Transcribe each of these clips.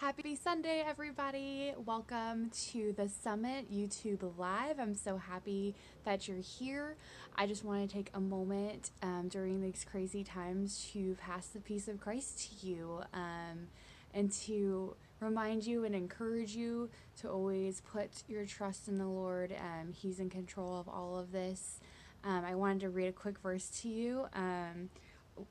Happy Sunday, everybody. Welcome to the Summit YouTube Live. I'm so happy that you're here. I just want to take a moment during these crazy times to pass the peace of Christ to you and to remind you and encourage you to always put your trust in the Lord. He's in control of all of this. I wanted to read a quick verse to you.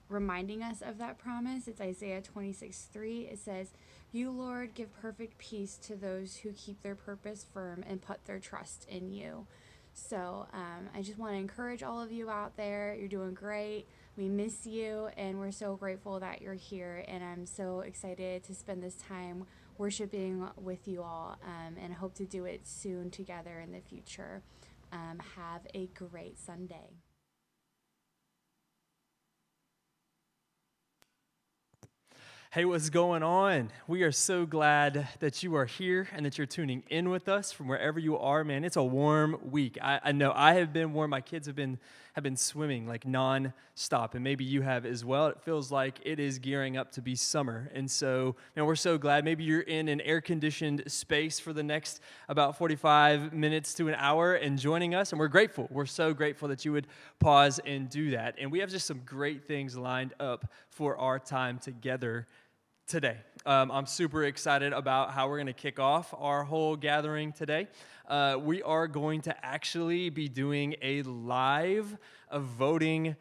Reminding us of that promise. It's Isaiah 26:3. It says, "You, Lord, give perfect peace to those who keep their purpose firm and put their trust in you." So I just want to encourage all of you out there. You're doing great. We miss you, and we're so grateful that you're here. And I'm so excited to spend this time worshiping with you all, and hope to do it soon together in the future. Have a great Sunday. Hey, what's going on? We are so glad that you are here and that you're tuning in with us from wherever you are, man. It's a warm week. I know I have been warm. My kids have been swimming like non-stop, and maybe you have as well. It feels like it is gearing up to be summer, and so we're so glad. Maybe you're in an air-conditioned space for the next about 45 minutes to an hour and joining us, and we're grateful. We're so grateful that you would pause and do that, and we have just some great things lined up for our time together today. I'm super excited about how we're going to kick off our whole gathering today. We are going to actually be doing a live voting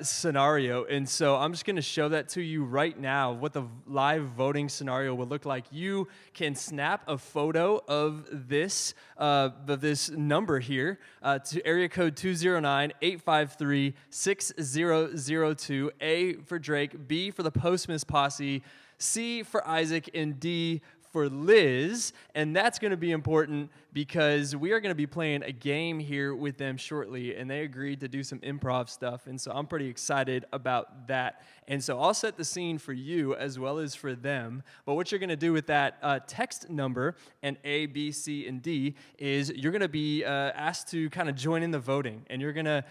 scenario. And so I'm just going to show that to you right now, what the live voting scenario will look like. You can snap a photo of this number here to area code 209-853-6002, A for Drake, B for the Postmas Posse, C for Isaac, and D for Liz. And that's going to be important because we are going to be playing a game here with them shortly, and they agreed to do some improv stuff, and so I'm pretty excited about that. And so I'll set the scene for you as well as for them. But what you're going to do with that text number and A, B, C, and D is you're going to be asked to kind of join in the voting, and you're going to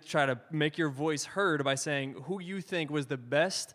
try to make your voice heard by saying who you think was the best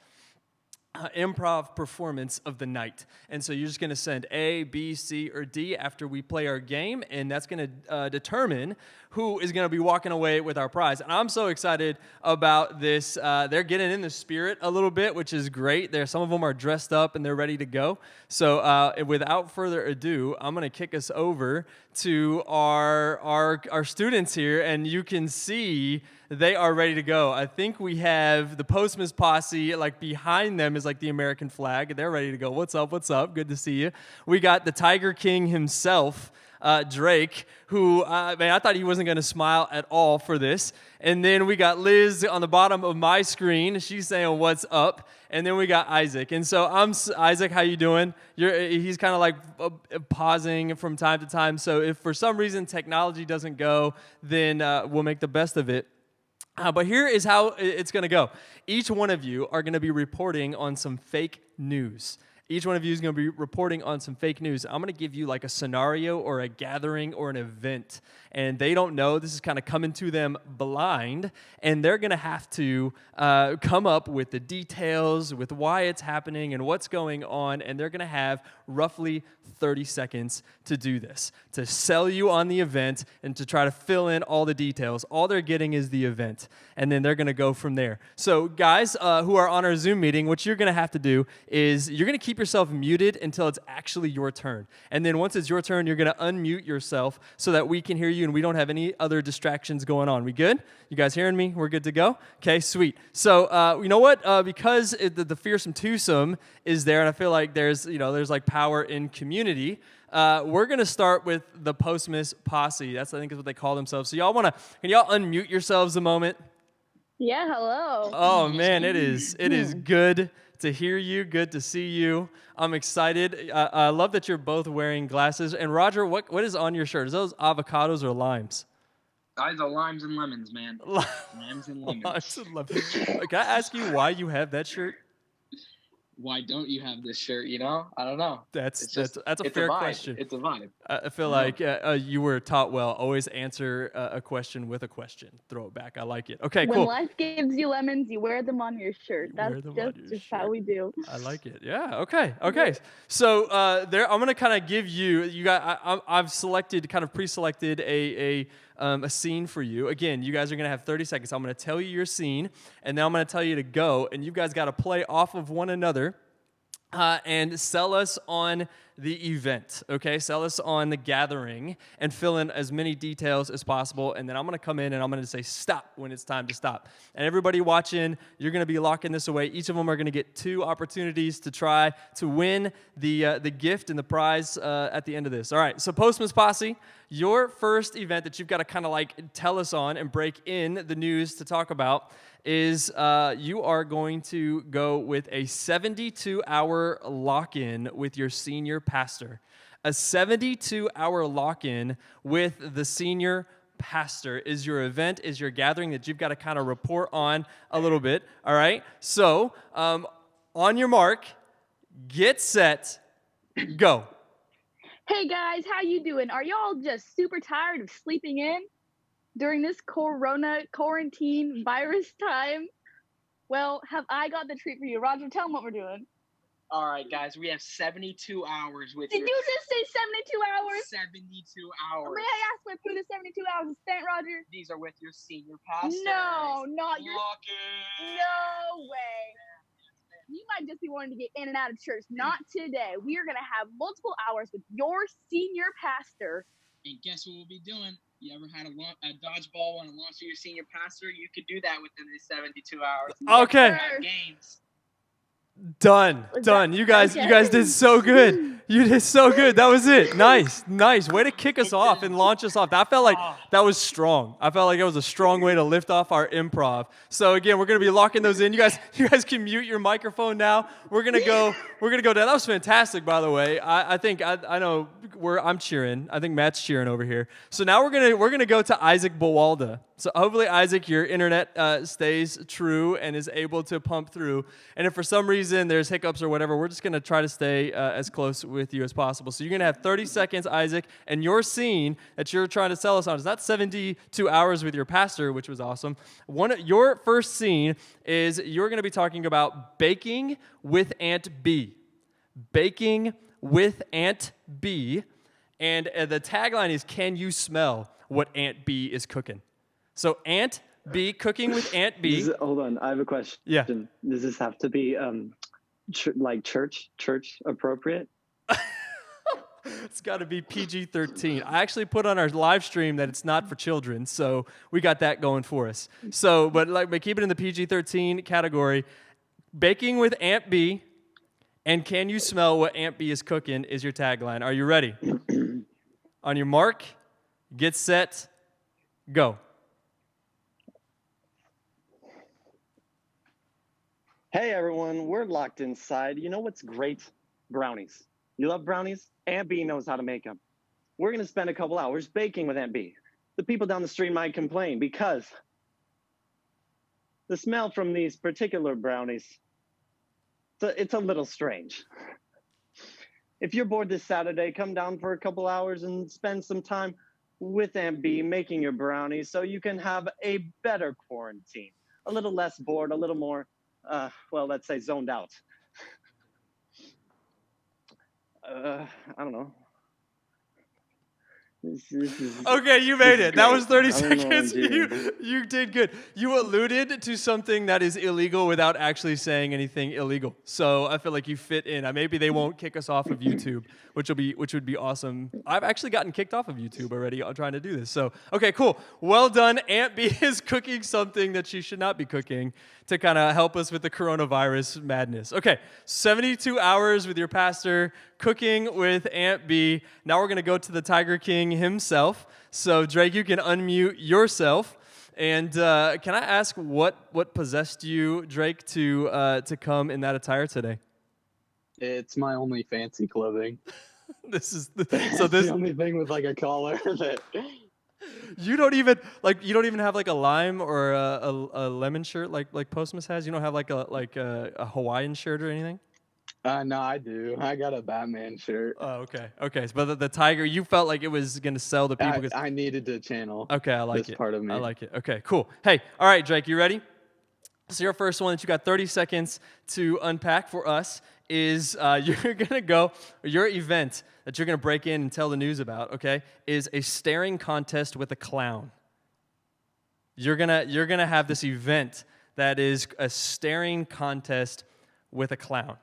improv performance of the night. And so you're just going to send A, B, C, or D after we play our game, and that's going to determine who is going to be walking away with our prize. And I'm so excited about this. They're getting in the spirit a little bit, which is great. Some of them are dressed up and they're ready to go. So without further ado, I'm going to kick us over to our students here, and you can see they are ready to go. I think we have the Postmas Posse, like behind them is like the American flag. They're ready to go. What's up? What's up? Good to see you. We got the Tiger King himself, Drake, who, I thought he wasn't going to smile at all for this. And then we got Liz on the bottom of my screen. She's saying, "What's up?" And then we got Isaac. And so Isaac, how you doing? He's kind of like pausing from time to time. So if for some reason technology doesn't go, then we'll make the best of it. But here is how it's going to go. Each one of you are going to be reporting on some fake news. Each one of you is going to be reporting on some fake news. I'm going to give you like a scenario or a gathering or an event, and they don't know. This is kind of coming to them blind, and they're going to have to come up with the details, with why it's happening and what's going on, and they're going to have roughly 30 seconds to do this, to sell you on the event and to try to fill in all the details. All they're getting is the event, and then they're going to go from there. So guys who are on our Zoom meeting, what you're going to have to do is you're going to keep yourself muted until it's actually your turn. And then once it's your turn, you're going to unmute yourself so that we can hear you and we don't have any other distractions going on. We good? You guys hearing me? We're good to go? Okay, sweet. So you know what? Because the fearsome twosome is there, and I feel like there's like power in community, we're going to start with the Postmas Posse. I think is what they call themselves. So can y'all unmute yourselves a moment? Yeah, hello. Oh man, it is good to hear you, good to see you. I'm excited. I love that you're both wearing glasses. And Roger, what is on your shirt? Is those avocados or limes? Those are limes and lemons, man. Limes and lemons. Limes and lemons. Can I ask you why you have that shirt? why don't you have this shirt? You know, I don't know. That's It's just a it's fair vibe. question. It's a vibe. I feel like you were taught well. Always answer a question with a question. Throw it back. I like it. Okay, When cool. life gives you lemons, you wear them on your shirt. You That's wear them on just your how shirt. we do. I like it. Yeah. Okay. Okay. So I'm gonna kind of give you. I've selected, kind of pre-selected a scene for you. Again, you guys are gonna have 30 seconds. I'm gonna tell you your scene, and then I'm gonna tell you to go, and you guys got to play off of one another. And sell us on the event, okay? Sell us on the gathering and fill in as many details as possible. And then I'm going to come in and I'm going to say stop when it's time to stop. And everybody watching, you're going to be locking this away. Each of them are going to get 2 opportunities to try to win the gift and the prize at the end of this. All right, so Postman's Posse, your first event that you've got to kind of like tell us on and break in the news to talk about is you are going to go with a 72-hour lock-in with your senior pastor. A 72-hour lock-in with the senior pastor is your event, is your gathering that you've got to kind of report on a little bit, all right? So, on your mark, get set, go. Hey guys, how you doing? Are y'all just super tired of sleeping in during this quarantine virus time? Well, have I got the treat for you. Roger, tell them what we're doing. All right, guys, we have 72 hours with Did your you just say 72 hours? 72 hours. May I ask where through the 72 hours is spent, Roger? These are with your senior pastor. No, not your... Lock-in. No way. You might just be wanting to get in and out of church. Not today. We are going to have multiple hours with your senior pastor. And guess what we'll be doing? You ever had a dodgeball want to launch to your senior pastor? You could do that within these 72 hours. Okay. Games. Done. You guys did so good. You did so good. That was it. Nice. Way to kick us off and launch us off. I felt like that was strong. I felt like it was a strong way to lift off our improv. So again, we're gonna be locking those in. You guys can mute your microphone now. We're gonna go down. That was fantastic, by the way. I think I know I'm cheering. I think Matt's cheering over here. So now we're gonna go to Isaac Bowalda. So hopefully, Isaac, your internet stays true and is able to pump through. And if for some reason there's hiccups or whatever, we're just going to try to stay as close with you as possible. So you're going to have 30 seconds, Isaac, and your scene that you're trying to sell us on is not 72 hours with your pastor, which was awesome. Your first scene is you're going to be talking about baking with Aunt B. Baking with Aunt B. And the tagline is, can you smell what Aunt B is cooking? So Aunt B, cooking with Aunt B. Hold on, I have a question. Yeah. Does this have to be church appropriate? It's got to be PG-13. I actually put on our live stream that it's not for children, so we got that going for us. So, but keep it in the PG-13 category. Baking with Aunt B, and can you smell what Aunt B is cooking is your tagline. Are you ready? On your mark, get set, go. Hey everyone, we're locked inside. You know what's great? Brownies. You love brownies? Aunt B knows how to make them. We're going to spend a couple hours baking with Aunt B. The people down the street might complain because the smell from these particular brownies, it's a little strange. If you're bored this Saturday, come down for a couple hours and spend some time with Aunt B making your brownies so you can have a better quarantine. A little less bored, a little more let's say zoned out. I don't know. Okay, you made it. That was 30 I don't know seconds. what I'm doing. You did good. You alluded to something that is illegal without actually saying anything illegal. So I feel like you fit in. Maybe they won't kick us off of YouTube, which would be awesome. I've actually gotten kicked off of YouTube already trying to do this. So, okay, cool. Well done. Aunt B is cooking something that she should not be cooking to kind of help us with the coronavirus madness. Okay, 72 hours with your pastor, cooking with Aunt B. Now we're going to go to the Tiger King himself. So, Drake, you can unmute yourself. And can I ask what possessed you, Drake, to come in that attire today? It's my only fancy clothing. This The only thing with like a collar that you don't even have like a lime or a lemon shirt like Postmas has. You don't have like a Hawaiian shirt or anything. No, I do. I got a Batman shirt. Oh, okay. Okay. But the tiger, you felt like it was going to sell the people. I needed to channel Okay, I like this it. part of me. I like it. Okay, cool. Hey, all right, Drake, you ready? So your first one that you got 30 seconds to unpack for us is you're going to go, your event that you're going to break in and tell the news about, okay, is a staring contest with a clown. You're gonna have this event that is a staring contest with a clown,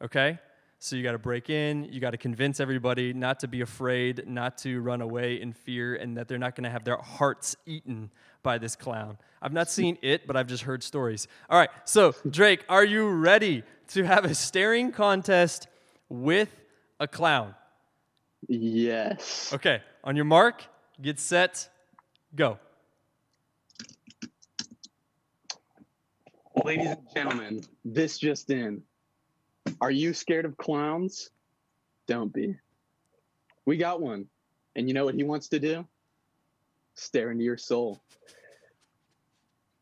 okay? So you got to break in, you got to convince everybody not to be afraid, not to run away in fear, and that they're not going to have their hearts eaten by this clown. I've not seen it, but I've just heard stories. All right, so Drake, are you ready to have a staring contest with a clown? Yes. Okay, on your mark, get set, go. Ladies and gentlemen, this just in. Are you scared of clowns? Don't be. We got one. And you know what he wants to do? Stare into your soul.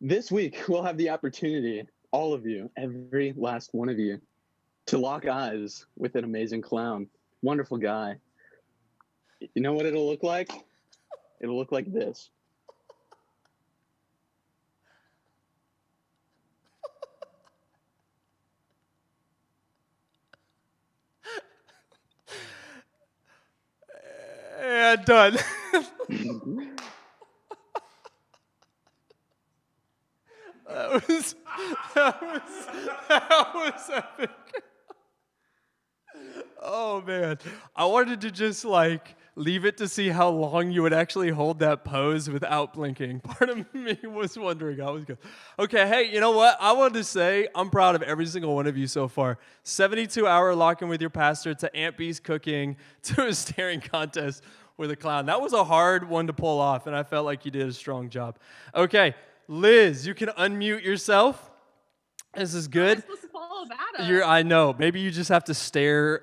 This week, we'll have the opportunity, all of you, every last one of you, to lock eyes with an amazing clown. Wonderful guy. You know what it'll look like? It'll look like this. Yeah, done. That was epic. Oh man, I wanted to just leave it to see how long you would actually hold that pose without blinking. Part of me was wondering how it was going. Okay, hey, you know what? I wanted to say I'm proud of every single one of you so far. 72-hour lock-in with your pastor, to Aunt B's cooking, to a staring contest with a clown. That was a hard one to pull off, and I felt like you did a strong job. Okay, Liz, you can unmute yourself. This is good. I'm supposed to follow that up. I know. Maybe you just have to stare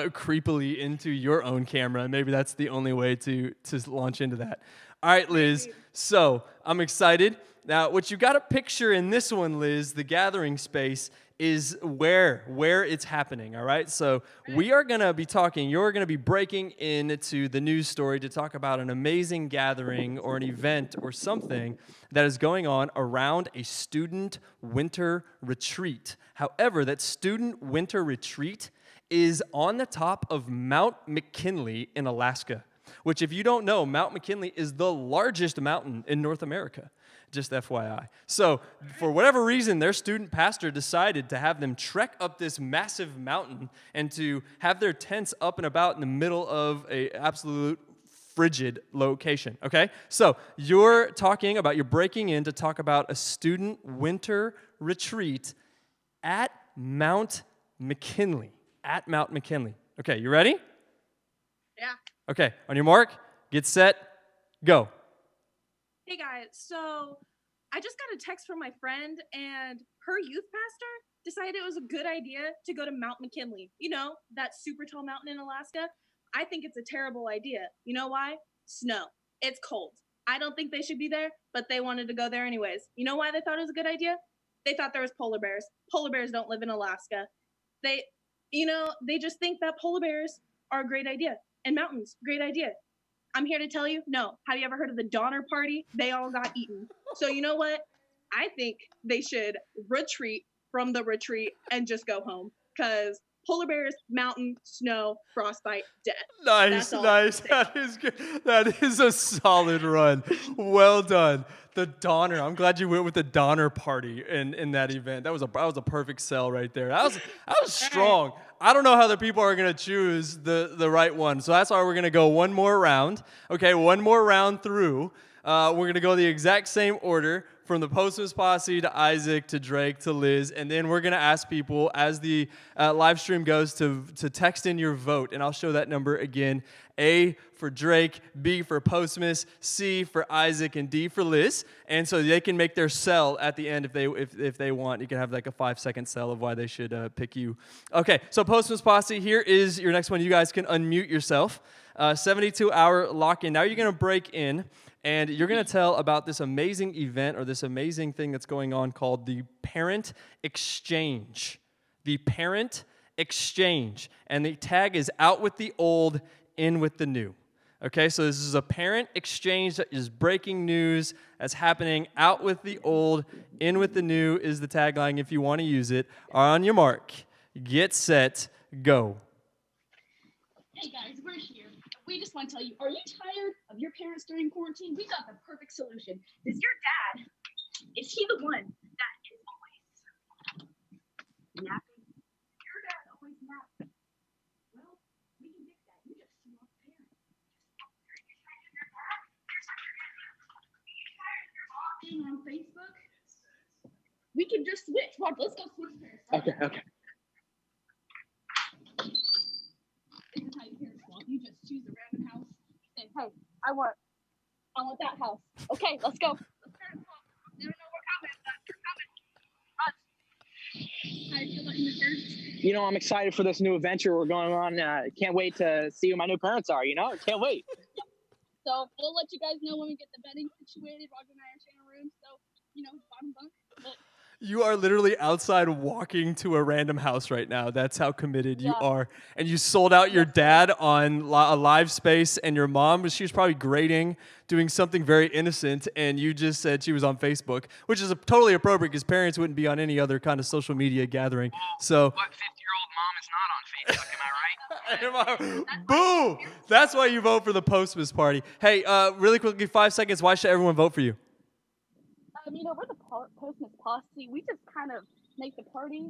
creepily into your own camera. Maybe that's the only way to launch into that. All right, Liz. So I'm excited. Now, what you got to picture in this one, Liz, the gathering space, is where it's happening, all right? So we are going to be talking, you're going to be breaking into the news story to talk about an amazing gathering or an event or something that is going on around a student winter retreat. However, that student winter retreat is on the top of Mount McKinley in Alaska, which, if you don't know, Mount McKinley is the largest mountain in North America. Just FYI. So, for whatever reason, their student pastor decided to have them trek up this massive mountain and to have their tents up and about in the middle of an absolute frigid location, okay? So, you're breaking in to talk about a student winter retreat at Mount McKinley. At Mount McKinley. Okay, you ready? Yeah. Okay, on your mark, get set, go. Hey guys, so I just got a text from my friend, and her youth pastor decided it was a good idea to go to Mount McKinley. You know, that super tall mountain in Alaska. I think it's a terrible idea. You know why? Snow. It's cold. I don't think they should be there, but they wanted to go there anyways. You know why they thought it was a good idea? They thought there was polar bears. Polar bears don't live in Alaska. They just think that polar bears are a great idea. And mountains, great idea. I'm here to tell you, no. Have you ever heard of the Donner Party? They all got eaten. So you know what? I think they should retreat from the retreat and just go home. Because polar bears, mountain, snow, frostbite, death. Nice. That is good. That is a solid run. Well done. The Donner. I'm glad you went with the Donner Party in that event. That was a perfect sell right there. That was strong. I don't know how the people are going to choose the right one. So that's why we're going to go one more round. Okay, one more round through. We're going to go the exact same order from the Postman's Posse to Isaac to Drake to Liz. And then we're going to ask people as the live stream goes to text in your vote. And I'll show that number again. A for Drake, B for Postmas, C for Isaac, and D for Liz. And so they can make their sell at the end if they want. You can have like a 5-second sell of why they should pick you. Okay, so Postman's Posse, here is your next one. You guys can unmute yourself. 72-hour lock-in. Now you're going to break in, and you're going to tell about this amazing event or this amazing thing that's going on called the Parent Exchange. The Parent exchange. And the tag is out with the old, in with the new. Okay, so this is a parent exchange that is breaking news that's happening. Out with the old, in with the new is the tagline if you want to use it. On your mark, get set, go. Hey guys, we're here. We just want to tell you, are you tired of your parents during quarantine? We got the perfect solution. Is your dad, is he the one that is always napping? Your dad always naps. Well, we can fix that. You just swap parents. On Facebook, we can just switch. Rob, let's go switch parents. Okay, okay. This is how you parent swap. You just choose a random house. Say, hey, I want that house. Okay, let's go. Let's parent swap. Never know we're coming, but you're coming. How do you feel about your parents? You know, I'm excited for this new adventure we're going on. Can't wait to see who my new parents are, you know? Can't wait. So we'll let you guys know when we get the bedding situated. Roger and I are sharing a room, so bottom bunk. But You are literally outside walking to a random house right now. That's how committed you are. And you sold out your dad on a live space, and your mom, she was probably grading, doing something very innocent, and you just said she was on Facebook, which is totally appropriate because parents wouldn't be on any other kind of social media gathering. So, What 50-year-old mom is not on Facebook, am I right? boo! That's why you vote for the Postmas party. Hey, really quickly, 5 seconds. Why should everyone vote for you? we're the Postmas posse. We just kind of make the party.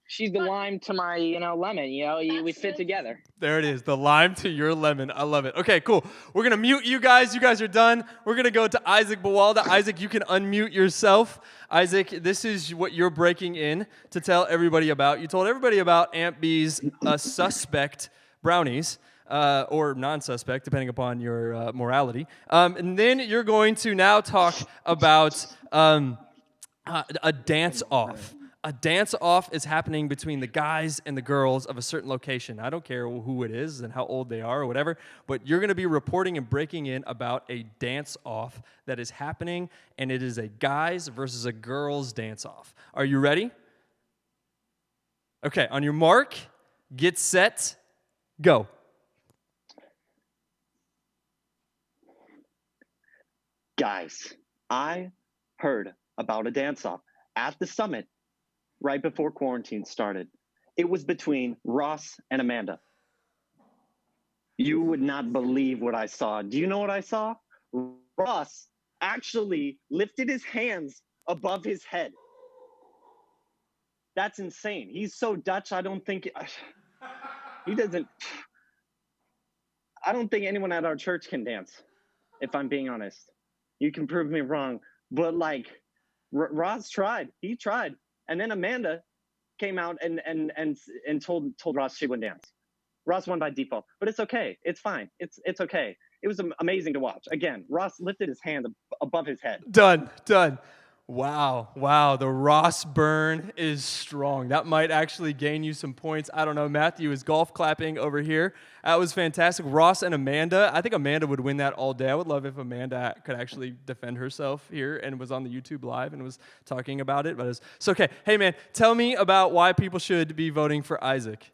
She's the lime to my, lemon. We fit together. There it is, the lime to your lemon. I love it. Okay, cool. We're going to mute you guys. You guys are done. We're going to go to Isaac Bawalda. Isaac, you can unmute yourself. Isaac, this is what you're breaking in to tell everybody about. You told everybody about Aunt B's suspect brownies. Or non-suspect, depending upon your morality. And then you're going to now talk about a dance-off. A dance-off is happening between the guys and the girls of a certain location. I don't care who it is and how old they are or whatever, but you're going to be reporting and breaking in about a dance-off that is happening, and it is a guys versus a girls dance-off. Are you ready? Okay, on your mark, get set, go. Guys, I heard about a dance-off at the summit right before quarantine started. It was between Ross and Amanda. You would not believe what I saw. Do you know what I saw? Ross actually lifted his hands above his head. That's insane. He's so Dutch, I don't think anyone at our church can dance, if I'm being honest. You can prove me wrong, but Ross tried. He tried, and then Amanda came out and told Ross she wouldn't dance. Ross won by default, but it's okay. It's fine. It's okay. It was amazing to watch. Again, Ross lifted his hand above his head. Done. Wow. The Ross burn is strong. That might actually gain you some points. I don't know. Matthew is golf clapping over here. That was fantastic. Ross and Amanda. I think Amanda would win that all day. I would love if Amanda could actually defend herself here and was on the YouTube Live and was talking about it. But it's okay. Hey, man, tell me about why people should be voting for Isaac.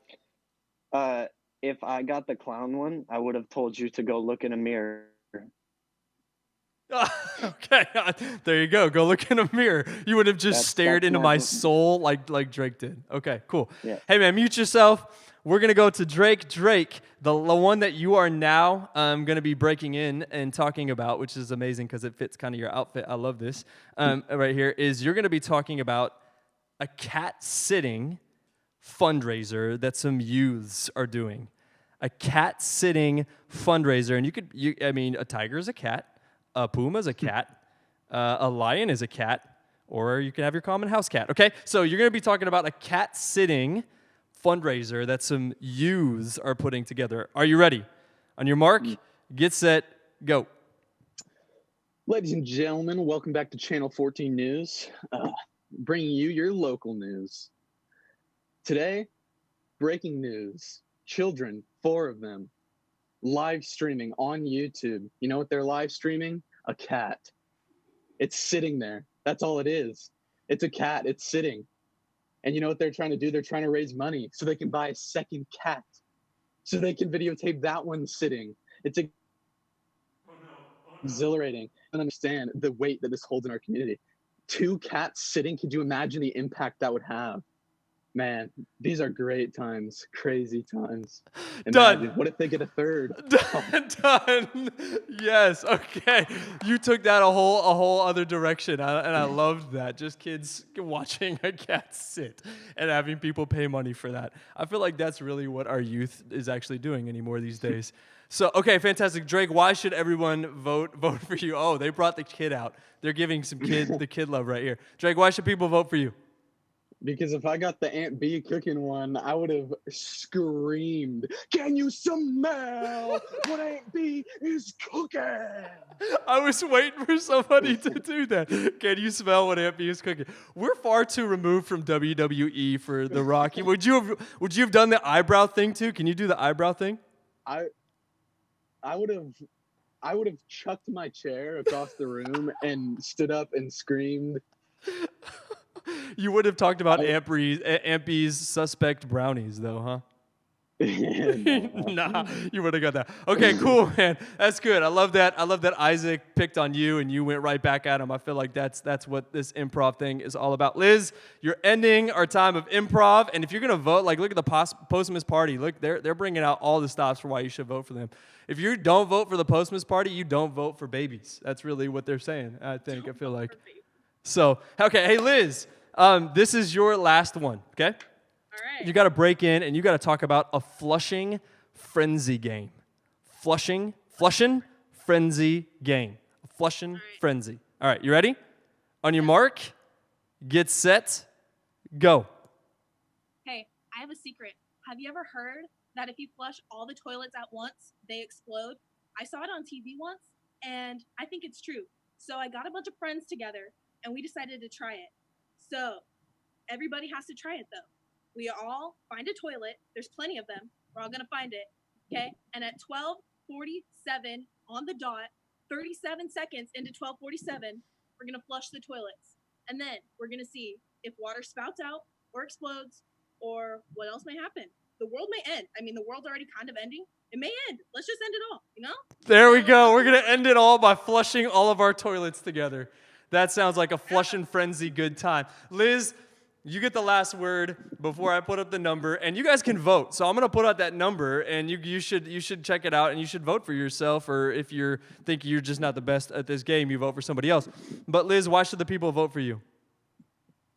If I got the clown one, I would have told you to go look in a mirror. Okay, there you go. Go look in a mirror. You would have just stared into my soul like Drake did. Okay, cool. Yeah. Hey, man, mute yourself. We're going to go to Drake. Drake, the one that you are now going to be breaking in and talking about, which is amazing because it fits kind of your outfit. I love this. Right here is you're going to be talking about a cat-sitting fundraiser that some youths are doing. A cat-sitting fundraiser. And a tiger is a cat. A puma is a cat, a lion is a cat, or you can have your common house cat, okay? So you're going to be talking about a cat-sitting fundraiser that some youths are putting together. Are you ready? On your mark, get set, go. Ladies and gentlemen, welcome back to Channel 14 News, bringing you your local news. Today, breaking news. Children, 4 of them, live streaming on YouTube. You know what they're live streaming? A cat. It's sitting there. That's all it is. It's a cat. It's sitting. And you know what they're trying to do? They're trying to raise money so they can buy a second cat, so they can videotape that one sitting. It's exhilarating. I don't understand the weight that this holds in our community. 2 cats sitting, could you imagine the impact that would have? Man, these are great times, crazy times. Imagine, Done. what if they get a third? Done. Yes. Okay. You took that a whole other direction, and I loved that. Just kids watching a cat sit and having people pay money for that. I feel like that's really what our youth is actually doing anymore these days. So, okay, fantastic. Drake, why should everyone vote for you? Oh, they brought the kid out. They're giving the kid love right here. Drake, why should people vote for you? Because if I got the Aunt B cooking one, I would have screamed, "Can you smell what Aunt B is cooking?" I was waiting for somebody to do that. Can you smell what Aunt B is cooking? We're far too removed from WWE for The Rock. Would you have done the eyebrow thing too? Can you do the eyebrow thing? I would have chucked my chair across the room and stood up and screamed. You would have talked about Aunt B's suspect brownies, though, huh? Nah, you would have got that. Okay, cool, man. That's good. I love that. I love that Isaac picked on you and you went right back at him. I feel like that's what this improv thing is all about. Liz, you're ending our time of improv, and if you're gonna vote, like look at the Postmas party. Look, they're bringing out all the stops for why you should vote for them. If you don't vote for the Postmas party, you don't vote for babies. That's really what they're saying. I feel like. So, okay, hey Liz, this is your last one, okay? All right. You got to break in and you got to talk about a flushing frenzy game. Flushing frenzy game. A flushing frenzy. All right, you ready? On your mark, get set, go. Hey, I have a secret. Have you ever heard that if you flush all the toilets at once, they explode? I saw it on TV once, and I think it's true. So I got a bunch of friends together, and we decided to try it. So everybody has to try it, though. We all find a toilet. There's plenty of them. We're all going to find it, okay? And at 12:47 on the dot, 37 seconds into 12:47, we're going to flush the toilets. And then we're going to see if water spouts out or explodes or what else may happen. The world may end. I mean, the world's already kind of ending. It may end. Let's just end it all, you know? There we go. We're going to end it all by flushing all of our toilets together. That sounds like a flushing frenzy good time. Liz, you get the last word before I put up the number, and you guys can vote. So I'm going to put out that number, and you should check it out, and you should vote for yourself, or if you think you're just not the best at this game, you vote for somebody else. But Liz, why should the people vote for you?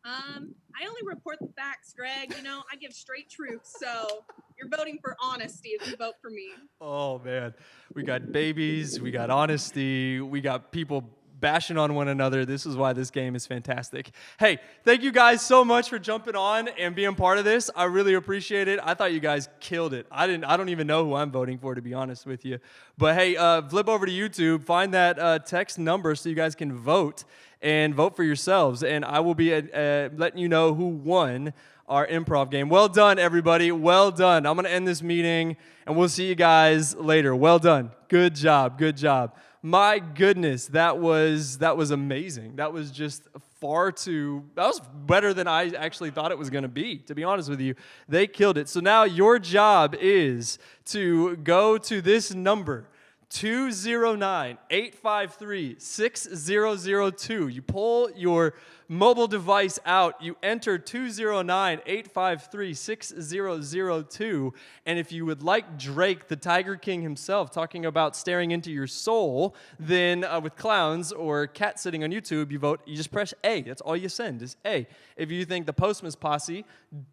I only report the facts, Greg. You know, I give straight truth, so you're voting for honesty if you vote for me. Oh, man. We got babies, we got honesty, we got people bashing on one another. This is why this game is fantastic. Hey, thank you guys so much for jumping on and being part of this. I really appreciate it. I thought you guys killed it. I don't even know who I'm voting for, to be honest with you. But hey, flip over to YouTube, find that text number so you guys can vote and vote for yourselves. And I will be letting you know who won our improv game. Well done, everybody. Well done. I'm going to end this meeting, and we'll see you guys later. Well done. Good job. Good job. My goodness, that was amazing. That was just that was better than I actually thought it was going to be, to be honest with you. They killed it. So now your job is to go to this number, 209-853-6002. You pull your mobile device out, you enter 209-853-6002, and if you would like Drake, the Tiger King himself, talking about staring into your soul, then with clowns or cat sitting on YouTube, you just press A. That's all you send is A. If you think the Postmas posse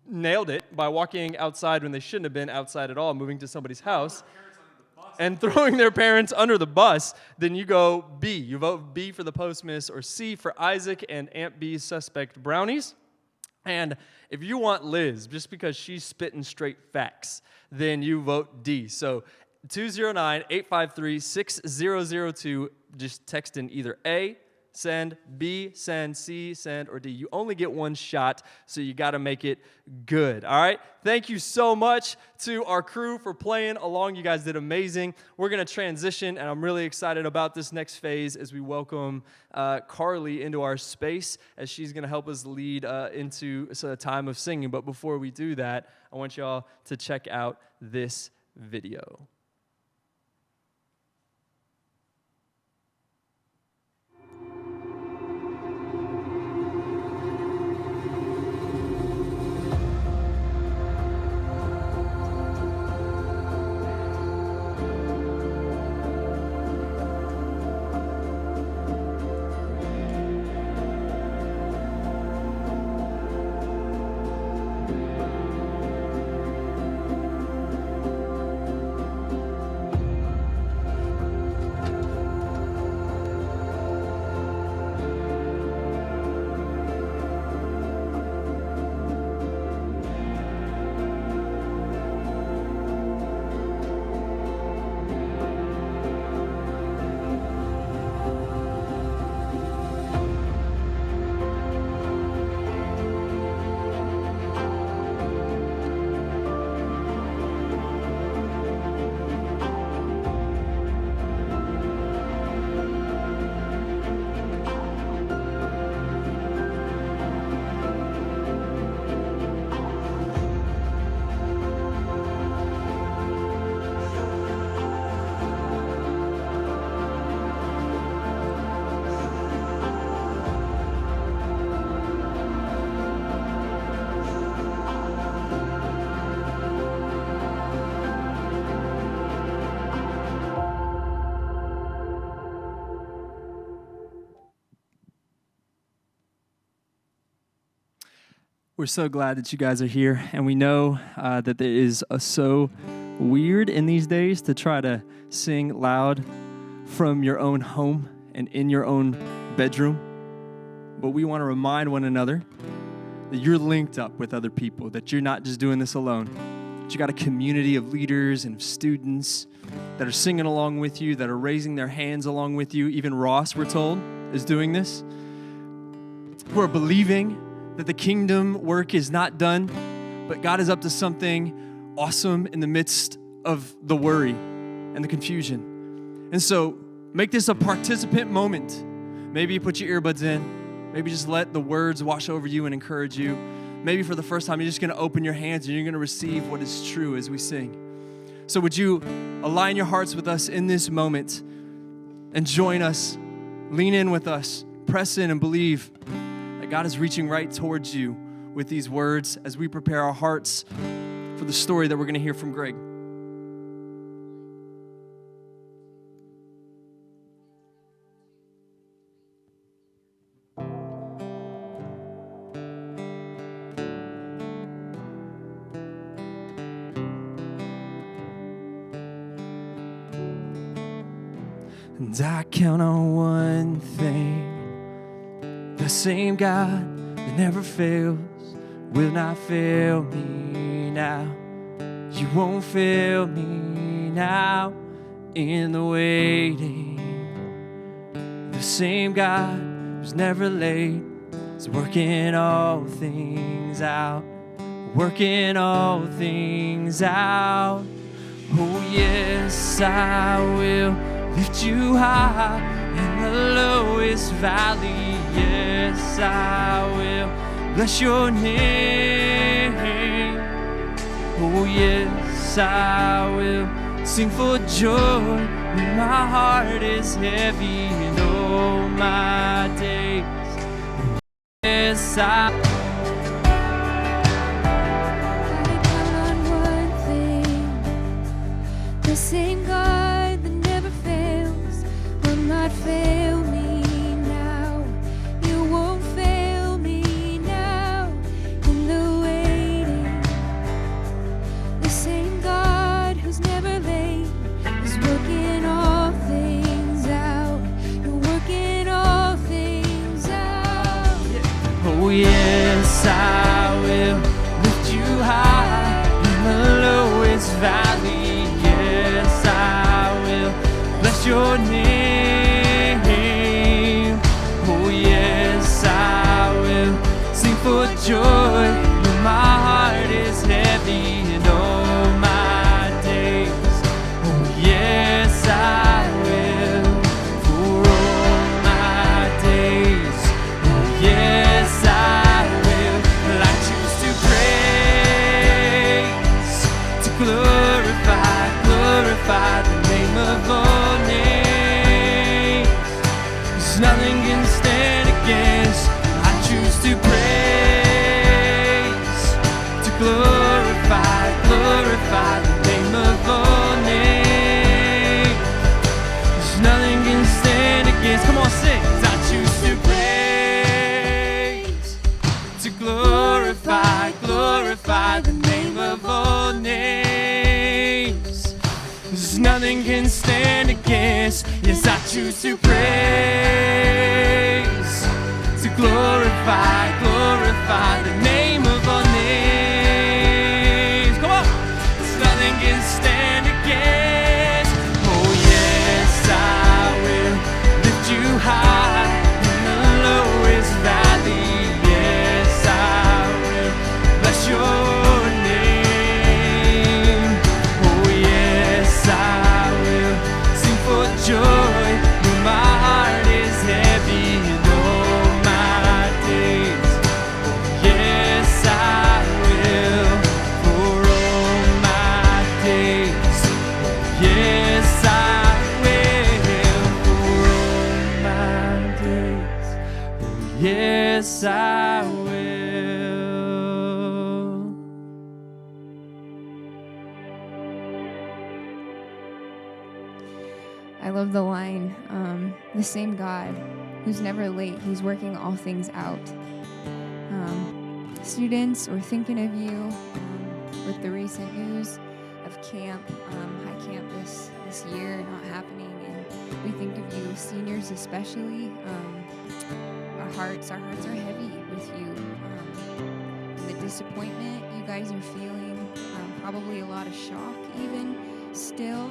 nailed it by walking outside when they shouldn't have been outside at all, moving to somebody's house, and throwing their parents under the bus, then you go B. You vote B for the Postmas, or C for Isaac and Aunt B's suspect brownies. And if you want Liz, just because she's spitting straight facts, then you vote D. So 209-853-6002, just text in either A, Send. B, send. C, send. Or D. You only get one shot, so you got to make it good. All right? Thank you so much to our crew for playing along. You guys did amazing. We're going to transition, and I'm really excited about this next phase as we welcome Carly into our space, as she's going to help us lead into a time of singing. But before we do that, I want y'all to check out this video. We're so glad that you guys are here, and we know that it is so weird in these days to try to sing loud from your own home and in your own bedroom. But we want to remind one another that you're linked up with other people, that you're not just doing this alone, that you got a community of leaders and of students that are singing along with you, that are raising their hands along with you. Even Ross, we're told, is doing this. Who are believing that the kingdom work is not done, but God is up to something awesome in the midst of the worry and the confusion. And so make this a participant moment. Maybe you put your earbuds in. Maybe just let the words wash over you and encourage you. Maybe for the first time, you're just going to open your hands and you're going to receive what is true as we sing. So would you align your hearts with us in this moment and join us, lean in with us, press in and believe that God is reaching right towards you with these words as we prepare our hearts for the story that we're going to hear from Greg. And I count on one thing, the same God that never fails will not fail me now. You won't fail me now in the waiting. The same God who's never late is working all things out, working all things out. Oh yes, I will lift you high in the lowest valley. Yes, I will bless your name. Oh yes, I will sing for joy when my heart is heavy in all my days. Yes, I count on one thing, the same God that never fails will not fail me now. You won't fail me now in the waiting. The same God who's never late is working all things out. You're working all things out. Oh yes, I will lift you high in the lowest valley. Yes, I will bless your name. joy when my heart is heavy and all my days. Oh yes, I will for all my days. Oh yes, I will. Well, I choose to praise, to glorify the name of our name. 'Cause nothing can stand against. I choose to praise, to glorify the name of our name. 'Cause nothing can stand against. Come on, sing. 'Cause I choose to praise, to glorify the name of all names. 'Cause nothing can stand against. Yes, I choose to praise, to glorify the name of all names. Come on. 'Cause nothing can stand against. Oh yes, I will lift you high in the lowest valley. Yes, I will bless your name. Oh yes, I will sing for joy when my heart is heavy and all my days. Yes, I will for all my days. Yes, I will for all my days. Oh, yes, I will. I love the line, the same God who's never late, who's working all things out. Students, we're thinking of you with the recent news of camp, HiCamp this year not happening, and we think of you, seniors especially. Our hearts are heavy with you. And the disappointment you guys are feeling, probably a lot of shock even still.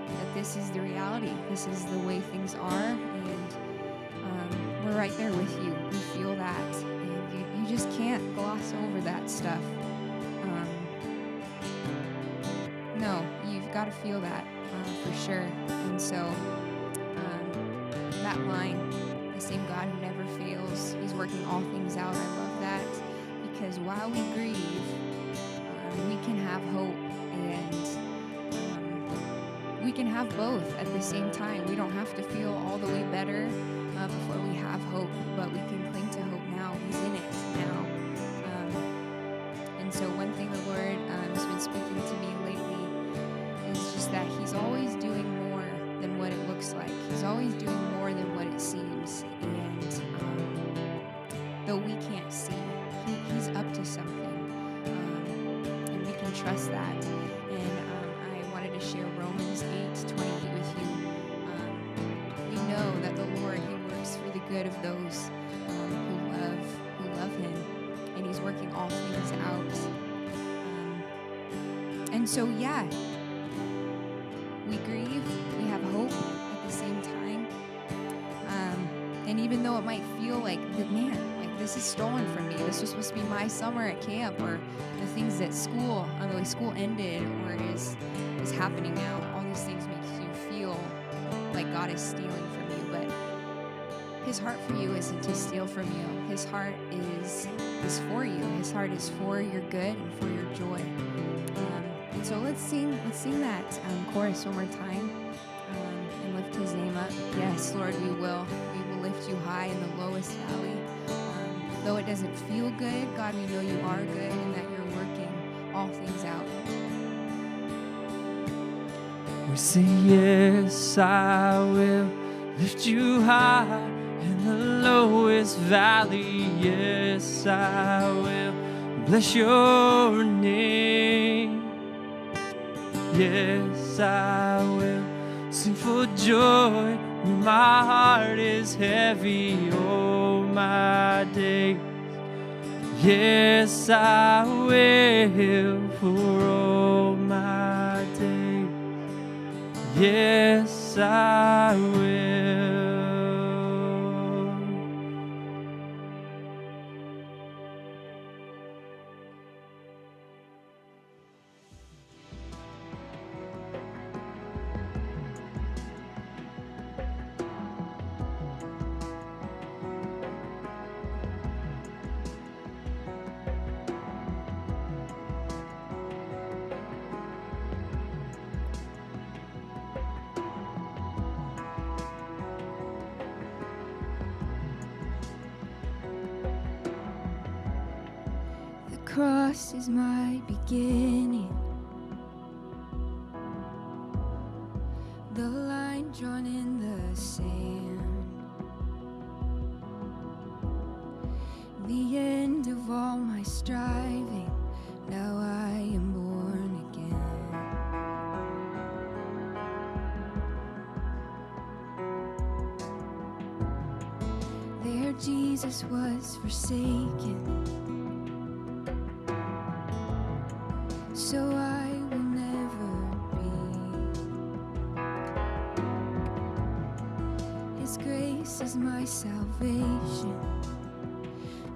That this is the reality, this is the way things are, and we're right there with you. We feel that, and you just can't gloss over that stuff. No, you've got to feel that for sure. And so that line, the same God who never fails, he's working all things out. I love that, because while we grieve, we can have hope, and we can have both at the same time. We don't have to feel all the way better before we have hope, but we can cling to hope now. He's in it now. And so one thing the Lord has been speaking to me lately is just that he's always doing more than what it looks like. He's always doing more than what it seems. And though we can't see, he's up to something. And we can trust that. And I wanted to share Romans 8:28 with you. We know that the Lord, he works for the good of those who love him, and he's working all things out. And so, yeah, we grieve, we have hope at the same time. And even though it might feel like, man, like this is stolen from me, this was supposed to be my summer at camp, or the things that school, the way school ended, or is happening now, all these things make you feel like God is stealing from you, but his heart for you isn't to steal from you. His heart is for you. His heart is for your good and for your joy. And so let's sing that chorus one more time, and lift his name up. Yes, Lord, we will lift you high in the lowest valley. Though it doesn't feel good, God, we know you are good and that you're working all things out. We say, yes, I will lift you high in the lowest valley. Yes, I will bless your name. Yes, I will sing for joy when my heart is heavy all my days. Yes, I will for all my days. Yes, I will. cross is my beginning. The line drawn in the sand. The end of all my striving. Now I am born again. There Jesus was forsaken, so I will never be. His grace is my salvation,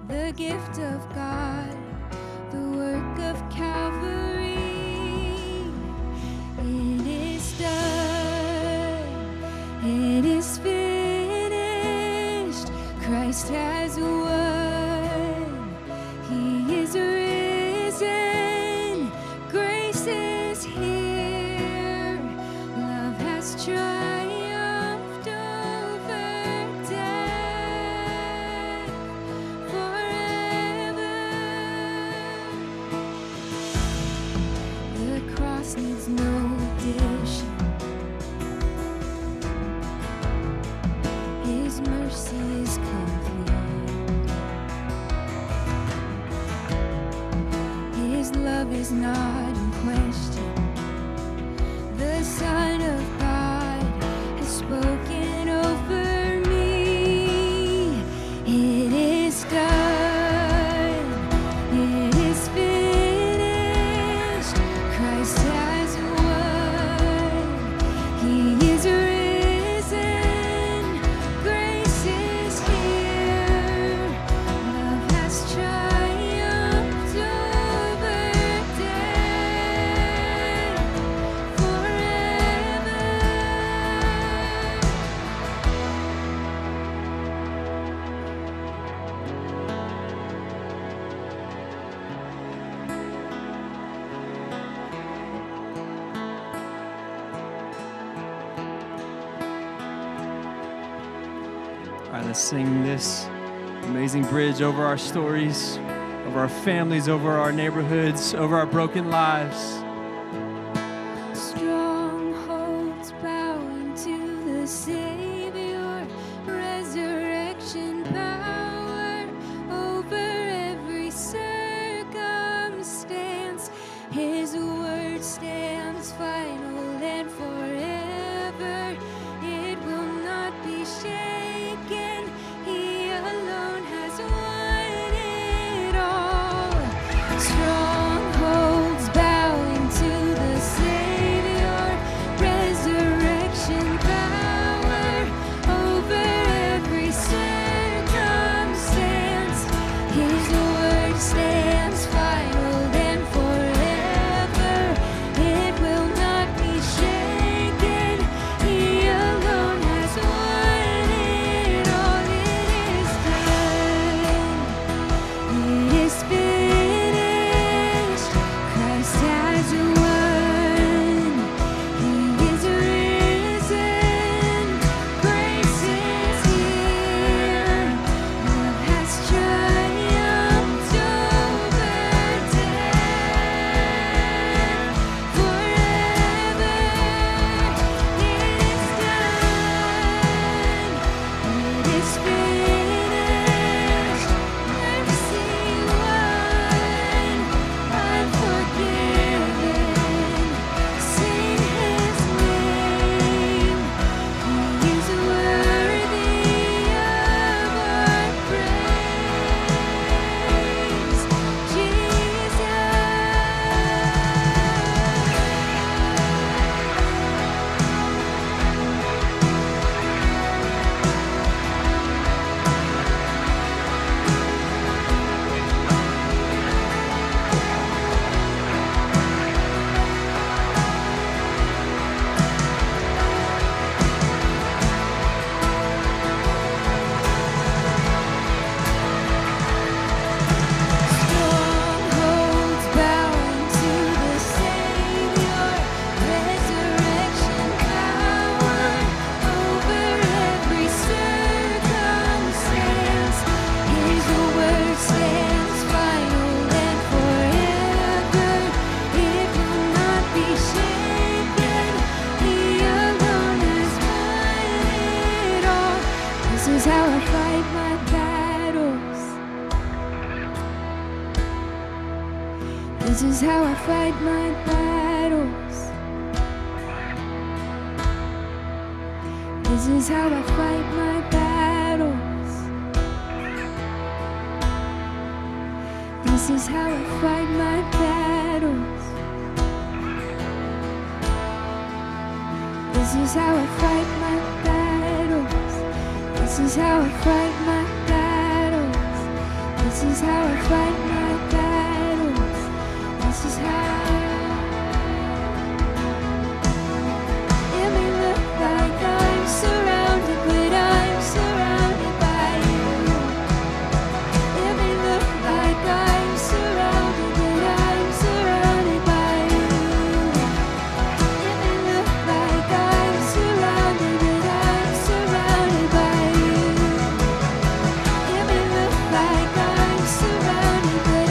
the gift of God, the work of Calvary. It is done, it is finished. Christ has won, He is risen. Grace is here, love has triumphed over death forever. The cross needs no addition. His mercy is complete. His love is not in question. The Son of God has spoken over me. It is done. It is finished. Christ has won. He is risen. Grace is here. Love has triumphed over death forever. All right, let's sing this amazing bridge over our stories, over our families, over our neighborhoods, over our broken lives. Strongholds bowing to the Savior, resurrection power over every circumstance. His word stands final and forever. It will not be shaken. He alone has won it all. Strongholds bowing to the Savior, resurrection power This is how I fight my battles. This is how I fight my battles. This is how I fight my battles. This is how I fight my battles. This is how I fight my battles. This is how I fight my battles. This is how. It may look like I'm surrounded, but I'm surrounded by you. It may look like I'm surrounded, but I'm surrounded by you. It may look like I'm surrounded, but I'm surrounded by you. It may look like I'm surrounded, but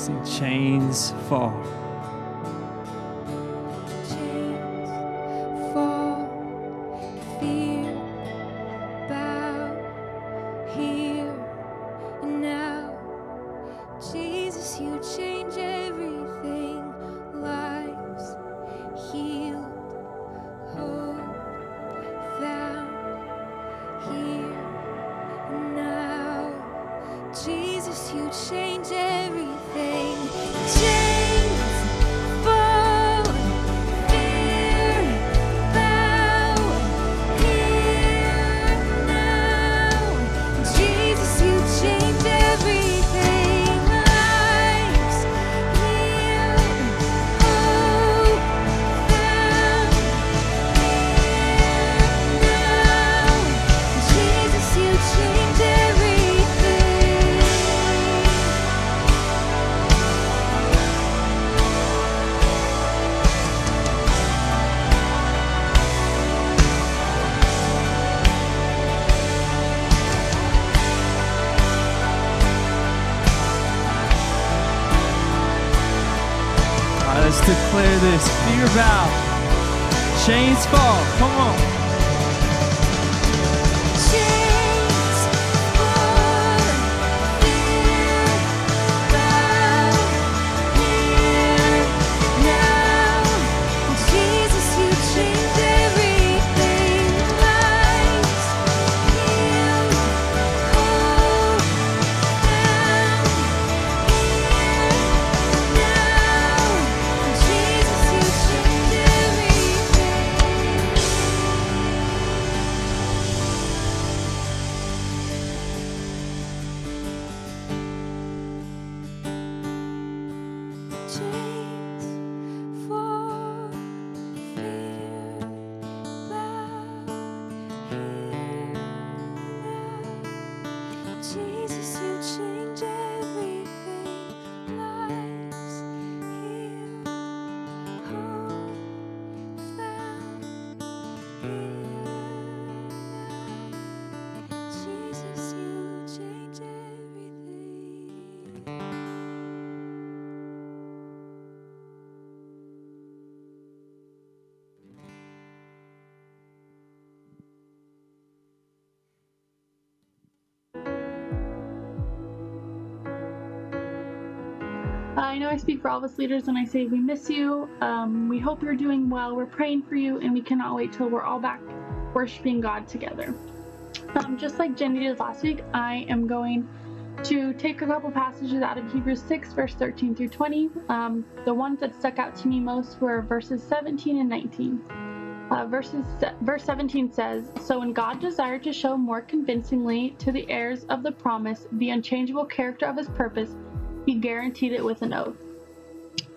Sing chains fall. Chains fall, fear bow here and now. Jesus, you change everything. Lives healed, hope found here and now. Jesus, you change everything. Chains fall, fear bow here now. Jesus, you change everything. Lives healed, hope found here now. Jesus, you change everything. All right, let's declare this. Fear bow. Chains fall. Come on. Chains fall, fear bow here now. Jesus, you change everything. Lives healed, hope found here now. Jesus, you change everything. Chains fall, fear bow here now. Jesus, you change everything. Lives healed, hope found here now. Jesus, you change everything. I know I speak for all of us leaders when I say we miss you. We hope you're doing well. We're praying for you, and we cannot wait till we're all back worshiping God together. Just like Jenny did last week, I am going to take a couple passages out of Hebrews 6, verse 13 through 20. The ones that stuck out to me most were verses 17 and 19. Verse 17 says, "So when God desired to show more convincingly to the heirs of the promise the unchangeable character of his purpose, he guaranteed it with an oath."